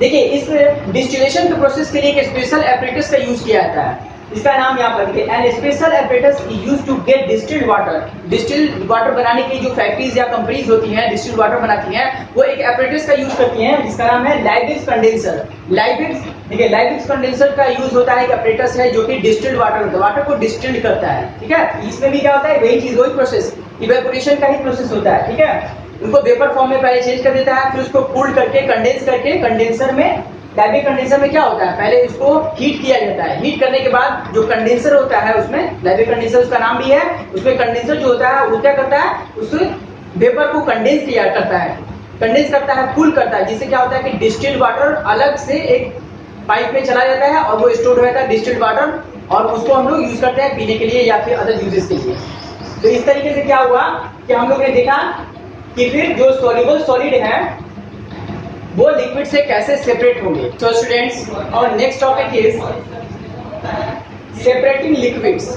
देखिए, इस डिस्टिलेशन के प्रोसेस के लिए एक स्पेशल एपरेटस का यूज किया जाता है। इसका नाम यहाँ पर देखिए, an special apparatus is used to get distilled water. Distilled water बनाने की जो फैक्ट्रीज या कंपनीज होती हैं, डिस्टिल्ड वाटर बनाती हैं, वो एक एपरेटस का यूज करती हैं, जिसका नाम है लाइबिग्स कंडेंसर। लाइबिग्स, देखिए लाइबिग्स कंडेंसर का यूज होता है, एक एपरेटस है जो कि डिस्टिल्ड वाटर को डिस्टिल्ड करता है। ठीक है, इसमें भी क्या होता है, वही चीज, वही प्रोसेस, इवेपोरेशन का ही प्रोसेस होता है। ठीक है, उनको वेपर फॉर्म में पहले चेंज कर देता है, फिर उसको कूल करके कंडेंस करके कंडेंसर में, लाइबिग कंडेंसर में क्या होता है, पहले उसको हीट किया जाता है। हीट करने के बाद जो कंडेंसर होता है उसमें, लाइबिग कंडेंसर उसका नाम भी है, उसमें कंडेंसर जो होता है वो क्या करता है, उस वेपर को कंडेंस किया करता है, कंडेंस करता है, कूल करता है, जिससे क्या होता है कि डिस्टिल्ड वाटर अलग से एक पाइप में चला जाता है और वो स्टोर हो जाता है डिस्टिल्ड वाटर, और उसको हम लोग यूज करते हैं पीने के लिए या फिर अदर यूजेस के लिए। तो इस तरीके से क्या हुआ कि हम लोग ने देखा कि फिर जो सॉल्युबल सॉलिड है वो लिक्विड से कैसे सेपरेट होंगे। तो स्टूडेंट्स, और next topic is separating liquids.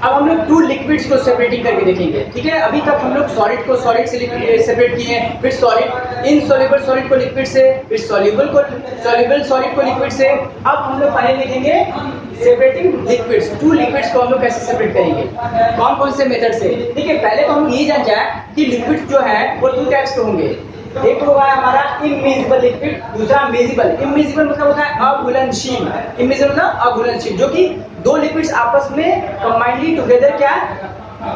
अब हम लोग टू लिक्विड्स को सेपरेटिंग करके देखेंगे। ठीक है, अभी तक हम लोग सॉलिड को सॉलिड से सेपरेट किए हैं, फिर सॉलिड इनसॉल्युबल सॉलिड को लिक्विड से, फिर सॉल्युबल सॉलिड को लिक्विड से। अब हम लोग फाइनली देखेंगे सेपरेटिंग लिक्विड्स। टू लिक्विड्स को हम लोग कैसे सेपरेट करेंगे, कौन कौन से मेथड से। देखिए, पहले तो हम ये जान जाए कि लिक्विड जो है वो टू टाइप्स के होंगे। एक होगा हमारा इमिजिबल लिक्विड, दूसरा मिजिबल। इमिजिबल मतलब होता है अघुलनशील, इमिजिबल मतलब अघुलनशील, जो कि दो लिक्विड्स आपस में कंबाइनली टुगेदर क्या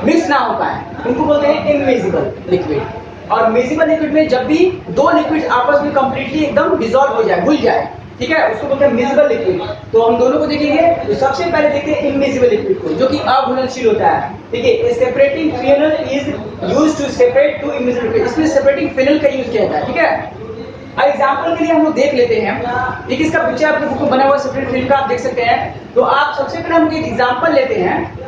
मिक्स ना हो पाए, उनको बोलते हैं इमिजिबल लिक्विड। और मिजिबल लिक्विड में जब भी दो लिक्विड्स आपस में कंप्लीटली एकदम डिसॉल्व हो जाए, घुल जाए, ठीक है, उसको बोलते हैं मिजिबल लिक्विड। तो हम दोनों को देखेंगे, तो सबसे पहले देखते हैं इमिजिबल लिक्विड को, जो कि अघुलनशील होता है। ठीक है, separating funnel is used to separate two immiscible liquid, इसमें सेपरेटिंग फिनल का यूज किया जाता है। ठीक है, एग्जाम्पल के लिए हम लोग देख लेते हैं, एक इसका पिक्चर आपके बुक में बना हुआ सेपरेट फिनल का आप देख सकते हैं। तो आप सबसे पहले हम एक एग्जाम्पल लेते हैं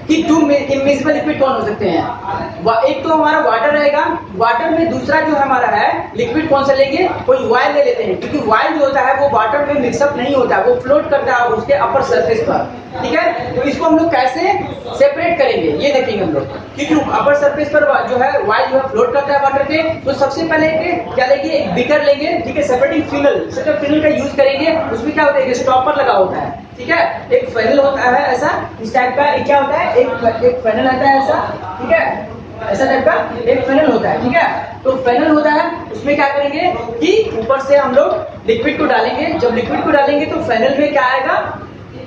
कि टू इमिजिबल लिक्विड कौन हो सकते हैं। एक तो हमारा वाटर रहेगा, वाटर में दूसरा जो हमारा है लिक्विड कौन सा लेंगे, कोई वायल ले लेते हैं, क्योंकि वायल जो होता है वो वाटर में मिक्सअप नहीं होता है, वो फ्लोट करता है उसके अपर सरफेस पर। ठीक है, तो इसको हम लोग कैसे सेपरेट करेंगे ये देखेंगे हम लोग, क्योंकि अपर सरफेस पर जो है वायल जो है फ्लोट करता है वाटर के। तो सबसे पहले क्या लेंगे, एक बीकर लेंगे। ठीक है, सेपरेटिंग फिनल का यूज करेंगे। उसमें क्या होता है, स्टॉपर लगा होता है। ठीक है, एक फेनल होता है ऐसा, इस टाइप का, एक क्या होता है, एक फेनल आता है ऐसा। ठीक है, ऐसा टाइप का एक फेनल होता है। ठीक है, तो फेनल होता है, उसमें क्या करेंगे कि ऊपर से हम लोग लिक्विड को डालेंगे। जब लिक्विड को डालेंगे तो फेनल में क्या आएगा,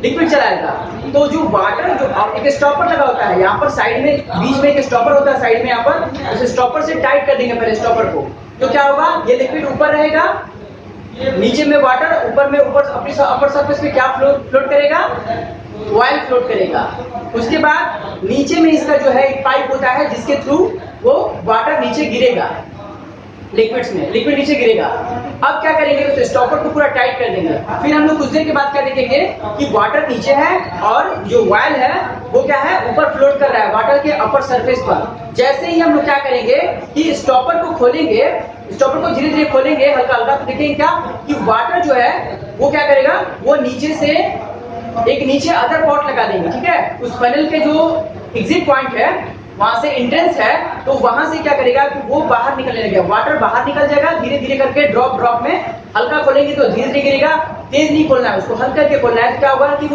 लिक्विड चलाएगा। तो जो वाटर, जो एक स्टॉपर लगा होता है यहाँ पर साइड में, बीच में एक स्टॉपर होता है साइड में यहाँ पर, उस स्टॉपर से टाइट कर देंगे पहले स्टॉपर को। तो क्या होगा, ये लिक्विड ऊपर रहेगा, नीचे में वाटर, ऊपर में अपर सरफेस पे क्या फ्लोट करेगा, वायल फ्लोट करेगा। उसके बाद नीचे में इसका जो है एक पाइप होता है जिसके थ्रू वो वाटर नीचे गिरेगा, लिक्विड्स में लिक्विड नीचे गिरेगा। अब क्या करेंगे, तो स्टॉपर को पूरा टाइट कर देंगे। फिर हम लोग कुछ देर के बाद क्या देखेंगे कि वाटर नीचे है और जो वायल है वो क्या है, ऊपर फ्लोट कर रहा है वाटर के अपर सरफेस पर। जैसे ही हम लोग क्या करेंगे कि स्टॉपर को खोलेंगे, स्टॉपर को धीरे धीरे खोलेंगे हल्का हल्का, तो देखेंगे क्या कि वाटर जो है वो क्या करेगा, वो नीचे से एक नीचे अदर पॉट लगा देंगे। ठीक है, उस फनल के जो एग्जिट पॉइंट है, वहां से एंट्रेंस है, तो वहां से क्या करेगा कि वो बाहर निकलने लगेगा, वाटर बाहर निकल जाएगा धीरे धीरे करके, ड्रॉप ड्रॉप में। हल्का खोलेंगे तो धीरे धीरे गिरेगा, तेज नहीं खोलना है उसको, हल्का करके खोलना है। तो क्या होगा कि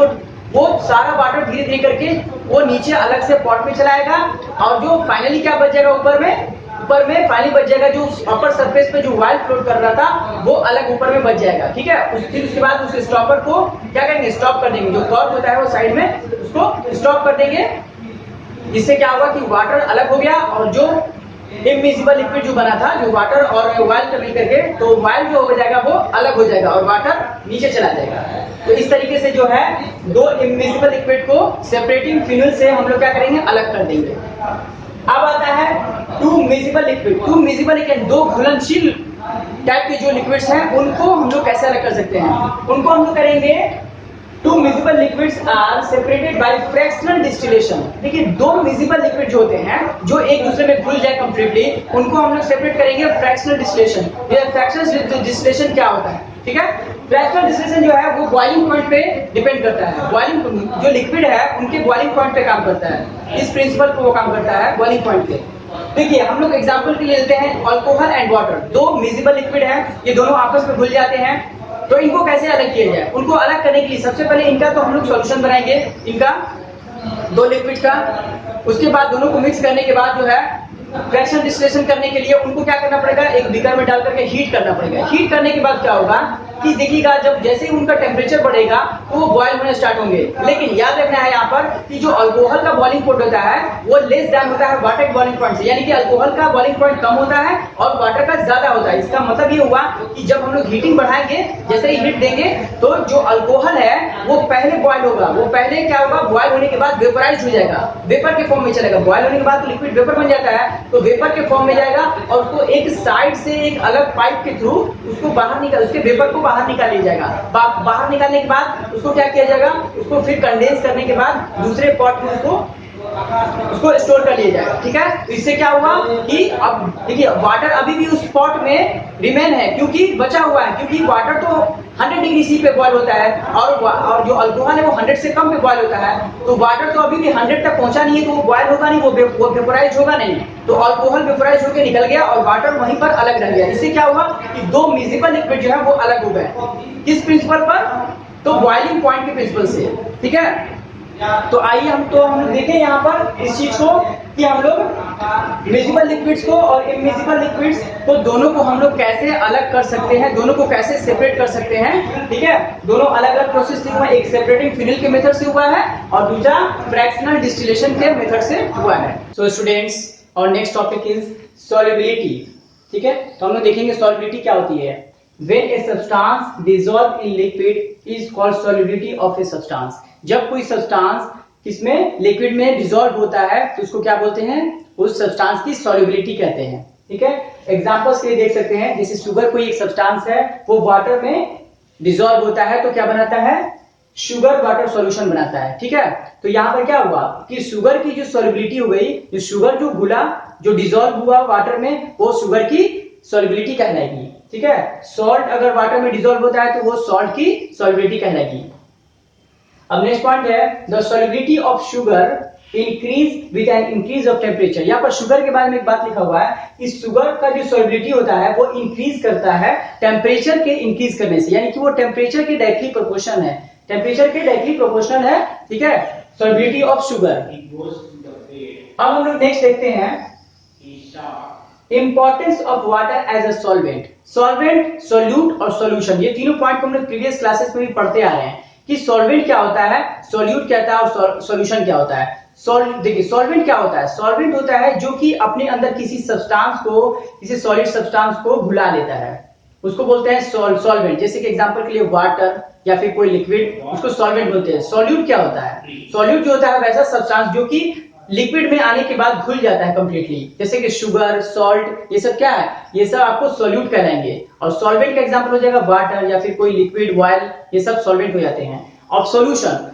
वो सारा वाटर धीरे धीरे करके वो नीचे अलग से पॉट में चलाएगा, और जो फाइनली क्या बच जाएगा ऊपर में फाइनली बच जाएगा, जो अपर सरफेस पे जो वायल फ्लोट कर रहा था वो अलग ऊपर में बच जाएगा। ठीक है, उसके बाद उस स्टॉपर को क्या करेंगे, स्टॉप कर देंगे। जो कॉर्क होता है वो साइड में, उसको स्टॉप कर देंगे। इससे क्या होगा कि वाटर अलग हो गया, और जो इमिजिबल लिक्विड जो बना था, जो वाटर और वायल का मिल करके, तो वायल जो हो जाएगा वो अलग हो जाएगा और वाटर नीचे चला जाएगा। तो इस तरीके से जो है दो इमिजिबल लिक्विड को सेपरेटिंग फिनल से हम लोग क्या करेंगे, अलग कर देंगे। अब आता है two miscible liquid. Two miscible liquid, दो घुलनशील टाइप के जो लिक्विड्स हैं उनको हम लोग कैसे अलग कर सकते हैं, उनको हम लोग करेंगे two miscible liquids are separated by fractional distillation. देखिए, दो मिजिबल लिक्विड जो होते हैं जो एक दूसरे में घुल जाए कंप्लीटली, उनको हम लोग सेपरेट करेंगे फ्रैक्शनल डिस्टिलेशन। ये फ्रैक्शनल डिस्टिलेशन क्या होता है, ठीक है, फ्रैक्शनल डिस्टिलेशन जो है वो बॉइलिंग पॉइंट पे डिपेंड करता है। बॉइलिंग जो लिक्विड है उनके बॉइलिंग पॉइंट पे काम करता है, इस प्रिंसिपल पे वो काम करता है, बॉइलिंग पॉइंट पे। देखिए, हम लोग एग्जांपल के लिए लेते हैं अल्कोहल एंड वाटर, दो मिजिबल लिक्विड है, ये दोनों आपस में घुल जाते हैं। तो इनको कैसे अलग किया जाए, उनको अलग करने के लिए सबसे पहले इनका तो हम लोग सॉल्यूशन बनाएंगे, इनका दो लिक्विड का। उसके बाद दोनों को मिक्स करने के बाद जो है फ्रैक्शनल डिस्टिलेशन करने के लिए उनको क्या करना पड़ेगा, एक बीकर में डाल करके हीट करना पड़ेगा। हीट करने के बाद क्या होगा कि देखिएगा, जब जैसे ही उनका टेम्परेचर बढ़ेगा तो वो बॉयल होने स्टार्ट होंगे। लेकिन याद रखना है यहाँ पर कि जो अल्कोहल का बॉइलिंग पॉइंट होता है वो लेस देन होता है वाटर के बॉइलिंग पॉइंट से, यानी कि अल्कोहल का बॉइलिंग पॉइंट कम होता है और वाटर का ज्यादा होता है। इसका मतलब ये हुआ कि जब हम लोग हीटिंग बढ़ाएंगे, जैसे ही हीट देंगे, तो जो अल्कोहल है वो पहले बॉयल होगा, वो पहले क्या होगा, बॉयल होने के बाद वेपराइज हो जाएगा, वेपर के फॉर्म में चलेगा। बॉयल होने के बाद तो लिक्विड वेपर बन जाता है, तो वेपर के फॉर्म में जाएगा और उसको एक साइड से एक अलग पाइप के थ्रू उसको बाहर निकाल, उसके वेपर को बाहर निकाल लिया जाएगा। बाहर निकालने के बाद उसको क्या किया जाएगा, उसको फिर कंडेंस करने के बाद दूसरे पॉट में उसको स्टोर कर लिया जाएगा। ठीक है, तो इससे क्या हुआ कि अब देखिए वाटर अभी भी उस पॉट में रिमेन है, क्योंकि बचा हुआ है, क्योंकि वाटर तो 100 डिग्री सी पे बॉयल होता है और जो अल्कोहल है वो 100 से कम पे बॉयल होता है। तो वाटर तो अभी भी 100 तक पहुंचा नहीं है, तो वो बॉयल होगा नहीं, वो वेपोराइज होगा नहीं। तो अल्कोहल वेपोराइज होकर निकल गया और वाटर वहीं पर अलग रह गया। इससे क्या हुआ कि दो मिजिबल लिक्विड जो है वो अलग हो गए। किस प्रिंसिपल पर, तो बॉइलिंग पॉइंट के प्रिंसिपल से। ठीक है, तो आइए हम देखें यहाँ पर इस चीज को कि हम लोग मिजिबल लिक्विड्स को और इमिजिबल लिक्विड्स को दोनों को हम लोग कैसे अलग कर सकते हैं, दोनों को कैसे सेपरेट कर सकते हैं। ठीक है, दोनों अलग अलग प्रोसेस से हुआ, एक सेपरेटिंग फिनल के मेथड से हुआ है और दूसरा फ्रैक्शनल डिस्टिलेशन के मेथड से हुआ है। सो स्टूडेंट्स, और नेक्स्ट टॉपिक इज सॉल्युबिलिटी। ठीक है, तो हम लोग देखेंगे सॉल्युबिलिटी क्या होती है। When a substance dissolved in liquid is called solubility of a substance. जब कोई सब्सटेंस किसमें लिक्विड में डिसॉल्व होता है तो उसको क्या बोलते हैं, उस सब्सटेंस की सॉल्युबिलिटी कहते हैं। ठीक है, एग्जांपल्स के लिए देख सकते हैं, जैसे शुगर कोई एक सब्सटेंस है, वो वाटर में डिसॉल्व होता है तो क्या बनाता है, शुगर वाटर सॉल्यूशन बनाता है। ठीक है, तो यहाँ पर क्या हुआ कि शुगर की जो सॉल्युबिलिटी हो गई, जो शुगर जो घुला जो डिसॉल्व हुआ वाटर में, वो शुगर की सॉल्युबिलिटी कहलाएगी। ठीक है, सॉल्ट अगर वाटर में डिसॉल्व होता है तो वो सॉल्ट की सॉल्युबिलिटी कहलाएगी। अब नेक्स्ट पॉइंट है the solubility of sugar increase with an increase of temperature. यहाँ पर शुगर के बारे में एक बात लिखा हुआ है कि शुगर का जो सॉल्युबिलिटी होता है वो इंक्रीज करता है टेम्परेचर के इंक्रीज करने से, यानी कि वो टेम्परेचर के डायरेक्टली प्रोपोर्शनल है, टेम्परेचर के डायरेक्टली प्रोपोर्शनल है। ठीक है, सॉल्युबिलिटी ऑफ शुगर। अब हम लोग नेक्स्ट देखते हैं importance of water as a solvent. Solvent, solute और सॉल्यूशन, ये तीनों पॉइंट हम लोग प्रीवियस क्लासेस में भी पढ़ते आ रहे हैं कि सॉल्वेंट क्या होता है, सोल्यूट क्या होता है और सॉल्यूशन क्या होता है। देखिए सॉल्वेंट क्या होता है, सॉल्वेंट होता है जो कि अपने अंदर किसी सब्सटेंस को, किसी सॉलिड सब्सटेंस को घुला लेता है, उसको बोलते हैं सॉल्वेंट। जैसे कि एग्जांपल के लिए वाटर या फिर कोई लिक्विड, उसको सॉल्वेंट बोलते हैं। सॉल्यूट क्या होता है, सॉल्यूट जो होता है वैसा सब्सटेंस जो कि लिक्विड में आने के बाद घुल जाता है कंप्लीटली, जैसे कि शुगर, सॉल्ट, ये सब क्या है, ये सब आपको सॉल्यूट कहलाएंगे। और सॉल्वेंट का एग्जांपल हो जाएगा वाटर या फिर कोई लिक्विड, ऑयल, ये सब सॉल्वेंट हो जाते हैं। और सॉल्यूशन,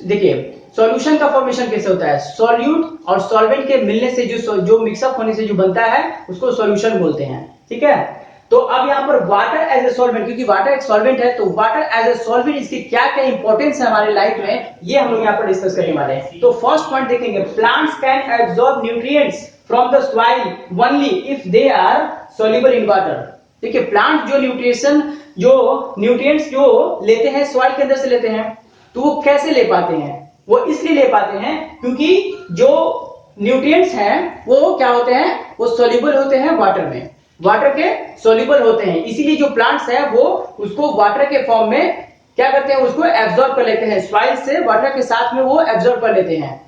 देखिए सॉल्यूशन का फॉर्मेशन कैसे होता है, सॉल्यूट और सॉल्वेंट के मिलने से जो मिक्सअप होने से जो बनता है उसको सॉल्यूशन बोलते हैं। ठीक है, तो अब यहाँ पर वाटर एज ए सॉल्वेंट, क्योंकि वाटर एक सॉल्वेंट है, तो वाटर एज ए सॉल्वेंट इसकी क्या क्या इंपॉर्टेंस है हमारे लाइफ में, ये हम लोग यहाँ पर डिस्कस करने वाले हैं। तो फर्स्ट पॉइंट देखेंगे, plants can absorb nutrients from the soil only if they are soluble in water. देखिए प्लांट जो न्यूट्रिएंट्स जो लेते हैं सॉइल के अंदर से लेते हैं, तो वो कैसे ले पाते हैं, वो इसलिए ले पाते हैं क्योंकि जो न्यूट्रिएंट्स हैं वो क्या होते हैं, वो सॉल्युबल होते हैं वाटर में, वाटर के सॉल्युबल होते हैं। इसीलिए जो प्लांट्स हैं वो उसको वाटर के फॉर्म में क्या करते हैं, उसको एब्सॉर्ब कर लेते हैं, सॉइल से वाटर के साथ में वो एब्सॉर्ब कर लेते हैं।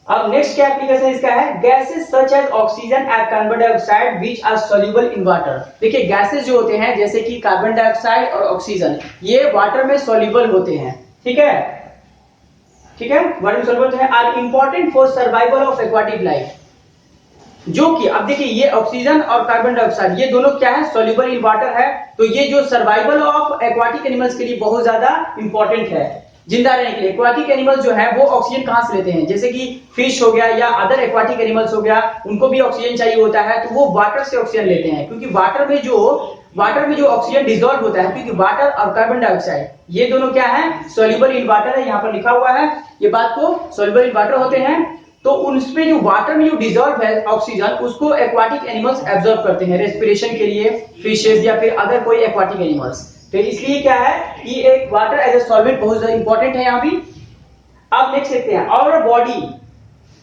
अब नेक्स्ट क्या एप्लीकेशन इसका है, gases such as oxygen and carbon dioxide which are soluble in water. देखिए गैसेस जो होते हैं जैसे कि कार्बन डाइऑक्साइड और ऑक्सीजन, ये वाटर में सॉल्युबल होते हैं। ठीक है, ठीक है, वाटर में सॉल्युबल है, are important for survival of aquatic life. जो कि अब देखिए ये ऑक्सीजन और कार्बन डाइऑक्साइड ये दोनों क्या है, सॉल्युबल इन वाटर है, तो ये जो सर्वाइवल ऑफ एक्वाटिक एनिमल्स के लिए बहुत ज्यादा इंपॉर्टेंट है, जिंदा रहने के लिए। एक्वाटिक एनिमल्स जो है वो ऑक्सीजन कहां से लेते हैं, जैसे कि फिश हो गया या अदर एक्वाटिक एनिमल्स हो गया, उनको भी ऑक्सीजन चाहिए होता है, तो वो वाटर से ऑक्सीजन लेते हैं, क्योंकि वाटर में जो ऑक्सीजन डिसॉल्व होता है, क्योंकि वाटर और कार्बन डाइऑक्साइड ये दोनों क्या है, सॉल्युबल इन वाटर है, यहाँ पर लिखा हुआ है ये बात को, सॉल्युबल इन वाटर होते हैं। तो उनमें जो वाटर में जो डिसॉल्व है ऑक्सीजन, उसको एक्वाटिक एनिमल्स एब्सॉर्ब करते हैं रेस्पिरेशन के लिए, फिशेस या फिर अदर कोई एक्वाटिक एनिमल्स। तो इसलिए क्या है कि एक वाटर एज ए सॉल्वेंट बहुत ज्यादा इंपॉर्टेंट है यहाँ भी। अब नेक्स्ट देखते हैं,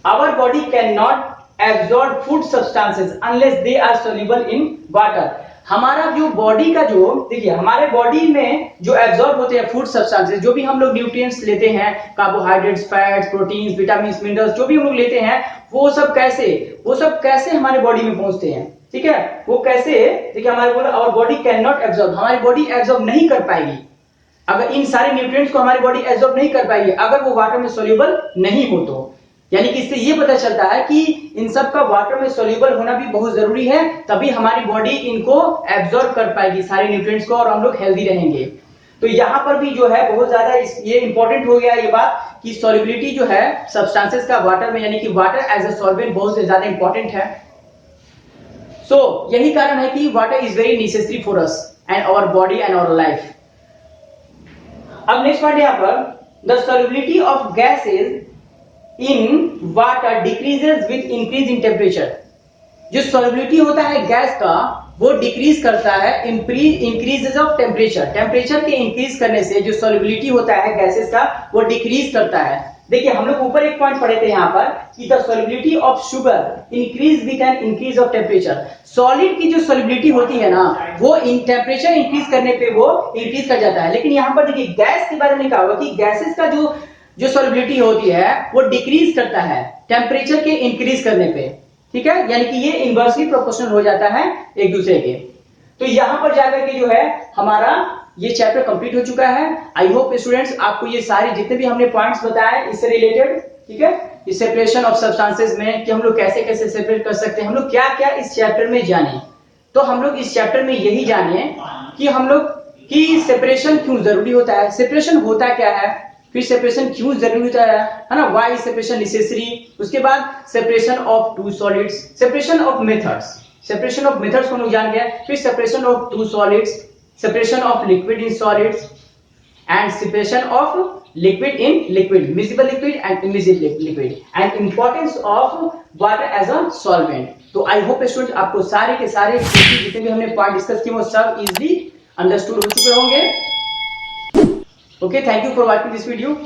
our body cannot absorb food substances unless they are soluble in water. हमारा जो बॉडी का जो देखिए हमारे बॉडी में जो एब्सॉर्ब होते हैं फूड सब्सटेंसेस, जो भी हम लोग न्यूट्रिएंट्स लेते हैं, carbohydrates, fats, proteins, vitamins, minerals, जो भी हम लोग लेते हैं, वो सब कैसे हमारे बॉडी में पहुंचते हैं। ठीक है, वो कैसे, देखिए हमारे बोला our body cannot absorb, हमारी बॉडी एब्सॉर्ब नहीं कर पाएगी, अगर इन सारे न्यूट्रिएंट्स को हमारी बॉडी एब्सॉर्ब नहीं कर पाएगी अगर वो वाटर में सॉल्युबल नहीं हो तो। यानी कि इससे ये पता चलता है कि इन सब का वाटर में सॉल्युबल होना भी बहुत जरूरी है, तभी हमारी बॉडी इनको एब्सॉर्ब कर पाएगी सारे न्यूट्रिएंट्स को, और हम लोग हेल्दी रहेंगे। तो यहाँ पर भी जो है बहुत ज्यादा ये इंपॉर्टेंट हो गया ये बात कि सॉल्युबिलिटी जो है सब्सटेंसेस का वाटर में, यानी कि वाटर एज ए सॉल्वेंट बहुत ज्यादा इंपॉर्टेंट है। सो यही कारण है कि water is very necessary for us and our body and our life. अब नेक्स्ट पॉइंट यहाँ पर, the solubility of gases in water decreases with increase in temperature. जो सॉल्युबिलिटी होता है गैस का वो डिक्रीज करता है इंक्रीजेस ऑफ टेम्परेचर, टेम्परेचर के इंक्रीज करने से जो सॉल्युबिलिटी होता है गैसेस का वो डिक्रीज करता है। देखिए हम लोग ऊपर एक पॉइंट पढ़े थे यहाँ पर कि the solubility of sugar increase with an increase of temperature. Solid की जो सॉल्युबिलिटी होती है ना वो टेम्परेचर इंक्रीज करने पे वो इंक्रीज कर जाता है, लेकिन यहाँ पर देखिए गैस के बारे में कहा हुआ कि गैसेस का जो सॉल्युबिलिटी होती है वो डिक्रीज करता है टेम्परेचर के इंक्रीज करने पे। ठीक है, यानी कि ये इनवर्सली प्रोपोर्शनल हो जाता है एक दूसरे के। तो यहाँ पर जाकर के जो है हमारा ये चैप्टर कंप्लीट हो चुका है। आई होप स्टूडेंट्स आपको ये सारे जितने भी हमने पॉइंट्स बताए इससे रिलेटेड, ठीक है, इस सेपरेशन ऑफ सब्सटेंसेस में कि हम लोग कैसे कैसे सेपरेट कर सकते हैं, हम लोग क्या क्या इस चैप्टर में जाने। तो हम लोग इस चैप्टर में यही जाने कि हम लोग कि सेपरेशन क्यों जरूरी होता है, सेपरेशन होता क्या है, फिर सेपरेशन क्यों जरूरी होता है ना, व्हाई सेपरेशन नेसेसरी। उसके बाद separation of two solids, separation of methods, separation of methods को हम लोग जान गए। फिर separation of two solids, separation of liquid in solids and separation of liquid in liquid, miscible liquid and immiscible liquid, and importance of water as a solvent। तो आई होप स्टूडेंट आपको सारे के सारे जितने भी हमने पॉइंट डिस्कस किए वो सब इजीली अंडरस्टूड हो चुके होंगे। Okay, thank you for watching this video.